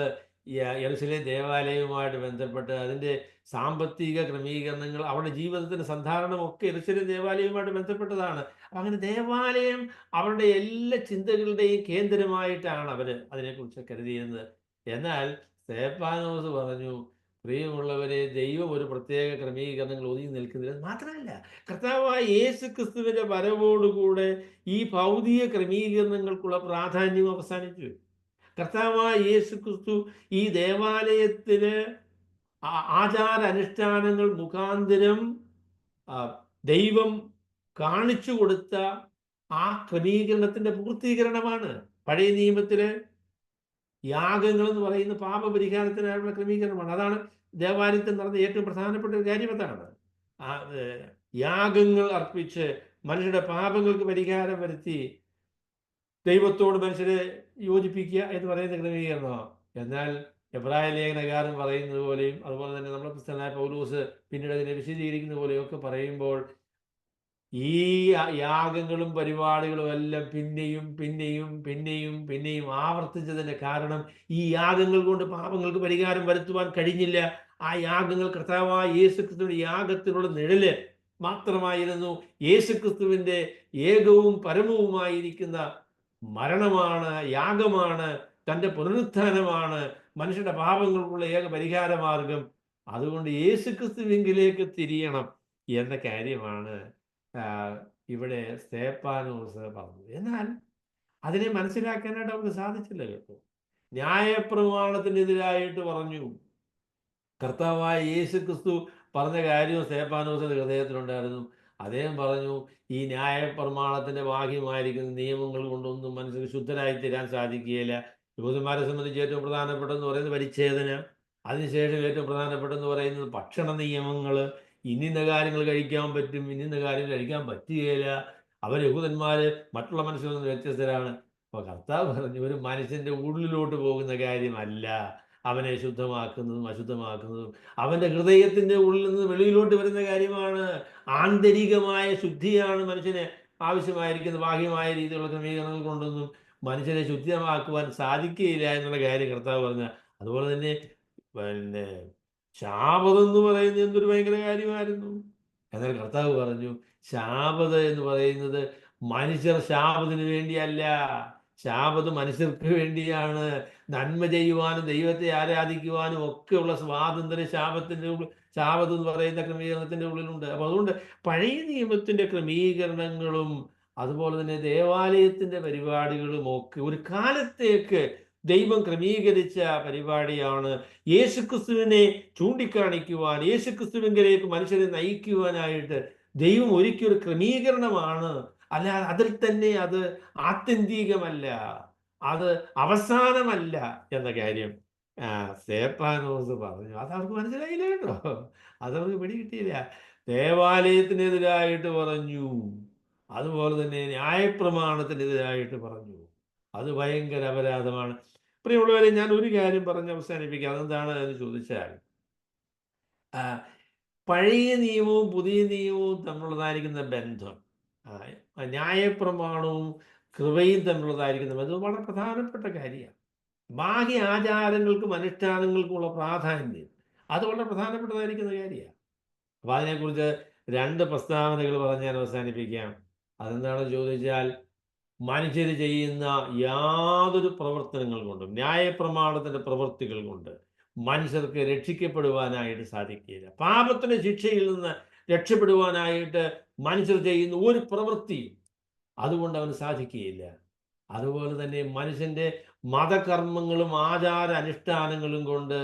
യെരൂശലേം ദേവാലയവുമായിട്ട് ബന്ധപ്പെട്ട് അതിൻ്റെ സാമ്പത്തിക ക്രമീകരണങ്ങൾ, അവരുടെ ജീവിതത്തിന്റെ സന്ധാരണമൊക്കെ യെരൂശലേം ദേവാലയവുമായിട്ട് ബന്ധപ്പെട്ടതാണ്. അങ്ങനെ ദേവാലയം അവരുടെ എല്ലാ ചിന്തകളുടെയും കേന്ദ്രമായിട്ടാണ് അവർ അതിനെക്കുറിച്ച് കരുതിയിരുന്നത്. എന്നാൽ സ്തെഫാനോസ് പറഞ്ഞു, പ്രിയമുള്ളവരെ, ദൈവം ഒരു പ്രത്യേക ക്രമീകരണങ്ങൾ ഒതുങ്ങി നിൽക്കുന്നില്ല. മാത്രമല്ല, കർത്താവായ യേശു ക്രിസ്തുവിന്റെ വരവോടുകൂടെ ഈ ഭൗതിക ക്രമീകരണങ്ങൾക്കുള്ള പ്രാധാന്യം അവസാനിച്ചു. കർത്താവായ യേശു ക്രിസ്തു ഈ ദേവാലയത്തിന് ആചാര അനുഷ്ഠാനങ്ങൾ മുഖാന്തരം ദൈവം കാണിച്ചു കൊടുത്ത ആ ക്രമീകരണത്തിന്റെ പൂർത്തീകരണമാണ്. പഴയ നിയമത്തിലെ യാഗങ്ങൾ എന്ന് പറയുന്ന പാപപരിഹാരത്തിനായുള്ള ക്രമീകരണമാണ്. അതാണ് ദേവാലയത്തിൽ നടന്ന ഏറ്റവും പ്രധാനപ്പെട്ട ഒരു കാര്യം. അതാണ് യാഗങ്ങൾ അർപ്പിച്ച് മനുഷ്യരുടെ പാപങ്ങൾക്ക് പരിഹാരം വരുത്തി ദൈവത്തോട് മനുഷ്യരെ യോജിപ്പിക്കുക എന്ന് പറയുന്ന ക്രമീകരണമാണ്. എന്നാൽ എബ്രായ ലേഖനകാരൻ പറയുന്നത് പോലെയും അതുപോലെ തന്നെ നമ്മുടെ ക്രിസ്ത്യനായ പൗലോസ് പിന്നീട് അതിനെ വിശദീകരിക്കുന്ന പോലെയും ഒക്കെ പറയുമ്പോൾ, ഈ യാഗങ്ങളും പരിപാടികളും എല്ലാം പിന്നെയും പിന്നെയും പിന്നെയും പിന്നെയും ആവർത്തിച്ചതിന്റെ കാരണം ഈ യാഗങ്ങൾ കൊണ്ട് പാപങ്ങൾക്ക് പരിഹാരം വരുത്തുവാൻ കഴിഞ്ഞില്ല. ആ യാഗങ്ങൾ കർത്താവായ യേശുക്രിസ്തുവിന്റെ യാഗത്തിനുള്ള നിഴല് മാത്രമായിരുന്നു. യേശുക്രിസ്തുവിന്റെ ഏകവും പരമവുമായിരിക്കുന്ന മരണമാണ്, യാഗമാണ്, തൻ്റെ പുനരുത്ഥാനമാണ് മനുഷ്യരുടെ പാപങ്ങൾക്കുള്ള ഏക പരിഹാര മാർഗം. അതുകൊണ്ട് യേശുക്രിസ്തുവിലേക്ക് തിരിയണം എന്ന കാര്യമാണ് ഇവിടെ സ്തെഫാനോസ് പറഞ്ഞത്. എന്നാൽ അതിനെ മനസ്സിലാക്കാനായിട്ട് അവർക്ക് സാധിച്ചില്ല കേട്ടോ. ന്യായപ്രമാണത്തിനെതിരായിട്ട് പറഞ്ഞു. കർത്താവായ യേശു ക്രിസ്തു പറഞ്ഞ കാര്യവും സ്തെഫാനോസിന്റെ ഹൃദയത്തിലുണ്ടായിരുന്നു. അദ്ദേഹം പറഞ്ഞു, ഈ ന്യായപ്രമാണത്തിന്റെ ബാഹ്യമായിരിക്കുന്ന നിയമങ്ങൾ കൊണ്ടൊന്നും മനുഷ്യർക്ക് ശുദ്ധരായി തീരാൻ സാധിക്കുകയില്ല. യഹൂദന്മാരെ സംബന്ധിച്ച് ഏറ്റവും പ്രധാനപ്പെട്ടെന്ന് പറയുന്നത് പരിച്ഛേദന, അതിനുശേഷം ഏറ്റവും പ്രധാനപ്പെട്ടെന്ന് പറയുന്നത് ഭക്ഷണ നിയമങ്ങൾ, ഇന്നിന്ന കാര്യങ്ങൾ കഴിക്കാൻ പറ്റും, ഇന്നിന്ന കാര്യങ്ങൾ കഴിക്കാൻ പറ്റുകയില്ല. അവർ യഹൂദന്മാര് മറ്റുള്ള മനുഷ്യരിൽ നിന്ന് വ്യത്യസ്തരാണ്. അപ്പൊ കർത്താവ് പറഞ്ഞു, ഒരു മനുഷ്യന്റെ ഉള്ളിലോട്ട് പോകുന്ന കാര്യമല്ല അവനെ ശുദ്ധമാക്കുന്നതും അശുദ്ധമാക്കുന്നതും, അവന്റെ ഹൃദയത്തിന്റെ ഉള്ളിൽ നിന്ന് വെളിയിലോട്ട് വരുന്ന കാര്യമാണ്. ആന്തരികമായ ശുദ്ധിയാണ് മനുഷ്യന് ആവശ്യമായിരിക്കുന്നത്. ബാഹ്യമായ രീതിയിലുള്ള ക്രമീകരണങ്ങൾ കൊണ്ടൊന്നും മനുഷ്യനെ ശുദ്ധമാക്കുവാൻ സാധിക്കുകയില്ല എന്നുള്ള കാര്യം കർത്താവ് പറഞ്ഞ. അതുപോലെ തന്നെ പിന്നെ ശാബത് എന്ന് പറയുന്നത് എന്തൊരു ഭയങ്കര കാര്യമായിരുന്നു. എന്നാൽ കർത്താവ് പറഞ്ഞു, ശാബത് എന്ന് പറയുന്നത് മനുഷ്യർ ശാബത്തിന് വേണ്ടിയല്ല, ശാബത് മനുഷ്യർക്ക് വേണ്ടിയാണ്. നന്മ ചെയ്യുവാനും ദൈവത്തെ ആരാധിക്കുവാനും ഒക്കെയുള്ള സ്വാതന്ത്ര്യം ശാബത്ത് എന്ന് പറയുന്ന ക്രമീകരണത്തിൻ്റെ ഉള്ളിലുണ്ട്. അപ്പോൾ അതുകൊണ്ട് പഴയ നിയമത്തിൻ്റെ ക്രമീകരണങ്ങളും അതുപോലെ തന്നെ ദേവാലയത്തിൻ്റെ പരിപാടികളും ഒക്കെ ഒരു കാലത്തേക്ക് ദൈവം ക്രമീകരിച്ച പരിപാടിയാണ്. യേശുക്രിസ്തുവിനെ ചൂണ്ടിക്കാണിക്കുവാൻ, യേശുക്രിസ്തുവിങ്കലേക്ക് മനുഷ്യരെ നയിക്കുവാനായിട്ട് ദൈവം ഒരുക്കിയ ഒരു ക്രമീകരണമാണ്. അല്ലാതെ അതിൽ തന്നെ അത് ആത്യന്തികമല്ല, അത് അവസാനമല്ല എന്ന കാര്യം സ്തേഫാനോസ് പറഞ്ഞു. അതവർക്ക് മനസ്സിലായില്ല കേട്ടോ, അതവർക്ക് പിടികിട്ടിയില്ല. ദേവാലയത്തിനെതിരായിട്ട് പറഞ്ഞു, അതുപോലെ തന്നെ ന്യായപ്രമാണത്തിനെതിരായിട്ട് പറഞ്ഞു. അത് ഭയങ്കര അപരാധമാണ്. പ്രിയമുള്ളവരെ, ഞാൻ ഒരു കാര്യം പറഞ്ഞ് അവസാനിപ്പിക്കാം. അതെന്താണ് എന്ന് ചോദിച്ചാൽ, ആ, പഴയ നിയമവും പുതിയ നിയമവും തമ്മിലുള്ളതായിരിക്കുന്ന ബന്ധം, ന്യായപ്രമാണവും കൃപയും തമ്മിലുള്ളതായിരിക്കുന്ന ബന്ധം വളരെ പ്രധാനപ്പെട്ട കാര്യമാണ്. ബാഹ്യ ആചാരങ്ങൾക്കും അനുഷ്ഠാനങ്ങൾക്കുമുള്ള പ്രാധാന്യം അത് വളരെ പ്രധാനപ്പെട്ടതായിരിക്കുന്ന കാര്യമാണ്. അപ്പോൾ അതിനെക്കുറിച്ച് രണ്ട് പ്രസ്താവനകൾ പറഞ്ഞ് ഞാൻ അവസാനിപ്പിക്കാം. അതെന്താണെന്ന് ചോദിച്ചാൽ, മനുഷ്യർ ചെയ്യുന്ന യാതൊരു പ്രവർത്തനങ്ങൾ കൊണ്ടും, ന്യായപ്രമാണത്തിൻ്റെ പ്രവൃത്തികൾ കൊണ്ട് മനുഷ്യർക്ക് രക്ഷിക്കപ്പെടുവാനായിട്ട് സാധിക്കില്ല. പാപത്തിൻ്റെ ശിക്ഷയിൽ നിന്ന് രക്ഷപ്പെടുവാനായിട്ട് മനുഷ്യർ ചെയ്യുന്ന ഒരു പ്രവൃത്തിയും അതുകൊണ്ട് അവന് സാധിക്കുകയില്ല. അതുപോലെ തന്നെ മനുഷ്യൻ്റെ മതകർമ്മങ്ങളും ആചാര അനുഷ്ഠാനങ്ങളും കൊണ്ട്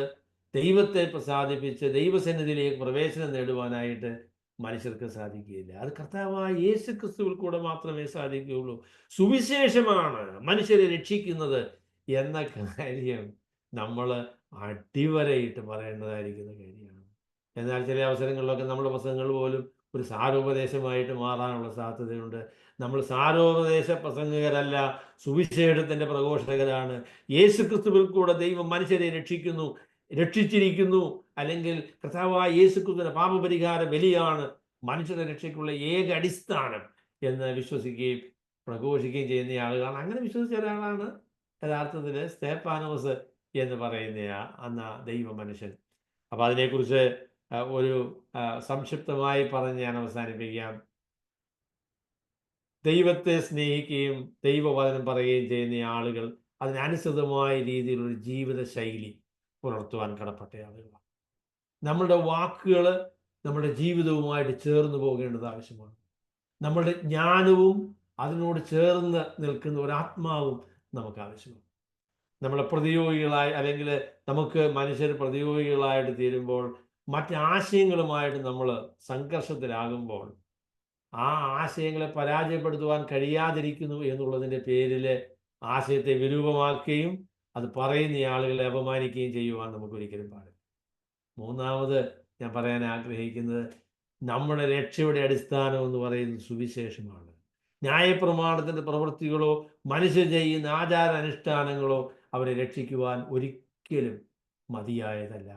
ദൈവത്തെ പ്രസാദിപ്പിച്ച് ദൈവസന്നിധിയിലേക്ക് പ്രവേശനം നേടുവാനായിട്ട് മനുഷ്യർക്ക് സാധിക്കുകയില്ല. അത് കർത്താവായ യേശു ക്രിസ്തുവിൽ കൂടെ മാത്രമേ സാധിക്കുകയുള്ളൂ. സുവിശേഷമാണ് മനുഷ്യരെ രക്ഷിക്കുന്നത് എന്ന കാര്യം നമ്മൾ അടിവരയിട്ട് പറയേണ്ടതായിരിക്കുന്ന കാര്യമാണ്. എന്നാൽ ചില അവസരങ്ങളിലൊക്കെ നമ്മുടെ പ്രസംഗങ്ങൾ പോലും ഒരു സാരോപദേശമായിട്ട് മാറാനുള്ള സാധ്യതയുണ്ട്. നമ്മൾ സാരോപദേശ പ്രസംഗകരല്ല, സുവിശേഷത്തിൻ്റെ പ്രഘോഷകരാണ്. യേശുക്രിസ്തുവിൽ കൂടെ ദൈവം മനുഷ്യരെ രക്ഷിച്ചിരിക്കുന്നു, അല്ലെങ്കിൽ കർത്താവായ യേശുക്രിസ്തുവിന്റെ പാപപരിഹാര ബലിയാണ് മനുഷ്യരുടെ രക്ഷയ്ക്കുള്ള ഏക അടിസ്ഥാനം എന്ന് വിശ്വസിക്കുകയും പ്രഘോഷിക്കുകയും ചെയ്യുന്ന ആളുകളാണ്. അങ്ങനെ വിശ്വസിച്ച ഒരാളാണ് യഥാർത്ഥത്തിൽ സ്തേഫാനോസ് എന്ന് പറയുന്ന ദൈവ മനുഷ്യൻ. അപ്പോൾ അതിനെക്കുറിച്ച് ഒരു സംക്ഷിപ്തമായി പറഞ്ഞ് ഞാൻ അവസാനിപ്പിക്കാം. ദൈവത്തെ സ്നേഹിക്കുകയും ദൈവവചനം പറയുകയും ചെയ്യുന്ന ആളുകൾ അതിനനുസൃതമായ രീതിയിലൊരു ജീവിത ശൈലി പുലർത്തുവാൻ കടപ്പെട്ട ആളുകളാണ്. നമ്മളുടെ വാക്കുകൾ നമ്മുടെ ജീവിതവുമായിട്ട് ചേർന്ന് പോകേണ്ടത് ആവശ്യമാണ്. നമ്മളുടെ ജ്ഞാനവും അതിനോട് ചേർന്ന് നിൽക്കുന്ന ഒരാത്മാവും നമുക്ക് ആവശ്യമാണ്. നമ്മളെ പ്രതിയോഗികളായി, അല്ലെങ്കിൽ നമുക്ക് മനുഷ്യർ പ്രതിയോഗികളായിട്ട് തീരുമ്പോൾ, മറ്റാശയങ്ങളുമായിട്ട് നമ്മൾ സംഘർഷത്തിലാകുമ്പോൾ, ആ ആശയങ്ങളെ പരാജയപ്പെടുത്തുവാൻ കഴിയാതിരിക്കുന്നു എന്നുള്ളതിൻ്റെ പേരിൽ ആശയത്തെ വിരൂപമാക്കുകയും അത് പറയുന്ന ആളുകളെ അപമാനിക്കുകയും ചെയ്യുവാൻ നമുക്കൊരിക്കലും പാടില്ല. മൂന്നാമത് ഞാൻ പറയാൻ ആഗ്രഹിക്കുന്നത്, നമ്മുടെ രക്ഷയുടെ അടിസ്ഥാനം എന്ന് പറയുന്നത് സുവിശേഷമാണ്. ന്യായപ്രമാണത്തിൻ്റെ പ്രവൃത്തികളോ മനുഷ്യർ ചെയ്യുന്ന ആചാര അനുഷ്ഠാനങ്ങളോ അവരെ രക്ഷിക്കുവാൻ ഒരിക്കലും മതിയായതല്ല.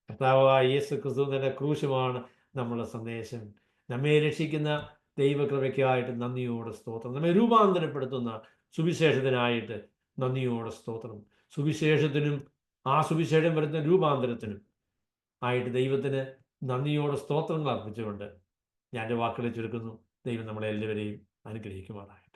കർത്താവായ യേശു ക്രിസ്തു തന്നെ ക്രൂശുമാണ് നമ്മുടെ സന്ദേശം. നമ്മെ രക്ഷിക്കുന്ന ദൈവകൃപയ്ക്കായിട്ട് നന്ദിയോടെ സ്തോത്രം. നമ്മെ രൂപാന്തരപ്പെടുത്തുന്ന സുവിശേഷത്തിനായിട്ട് നന്ദിയോടെ സ്തോത്രം. സുവിശേഷത്തിനും ആ സുവിശേഷം വരുന്ന രൂപാന്തരത്തിനും ആയിട്ട് ദൈവത്തിന് നന്ദിയോടെ സ്തോത്രങ്ങൾ അർപ്പിച്ചുകൊണ്ട് ഞാൻ എൻ്റെ വാക്കുകളെ ചുരുക്കുന്നു. ദൈവം നമ്മളെ എല്ലാവരെയും അനുഗ്രഹിക്കുമാറാകട്ടെ.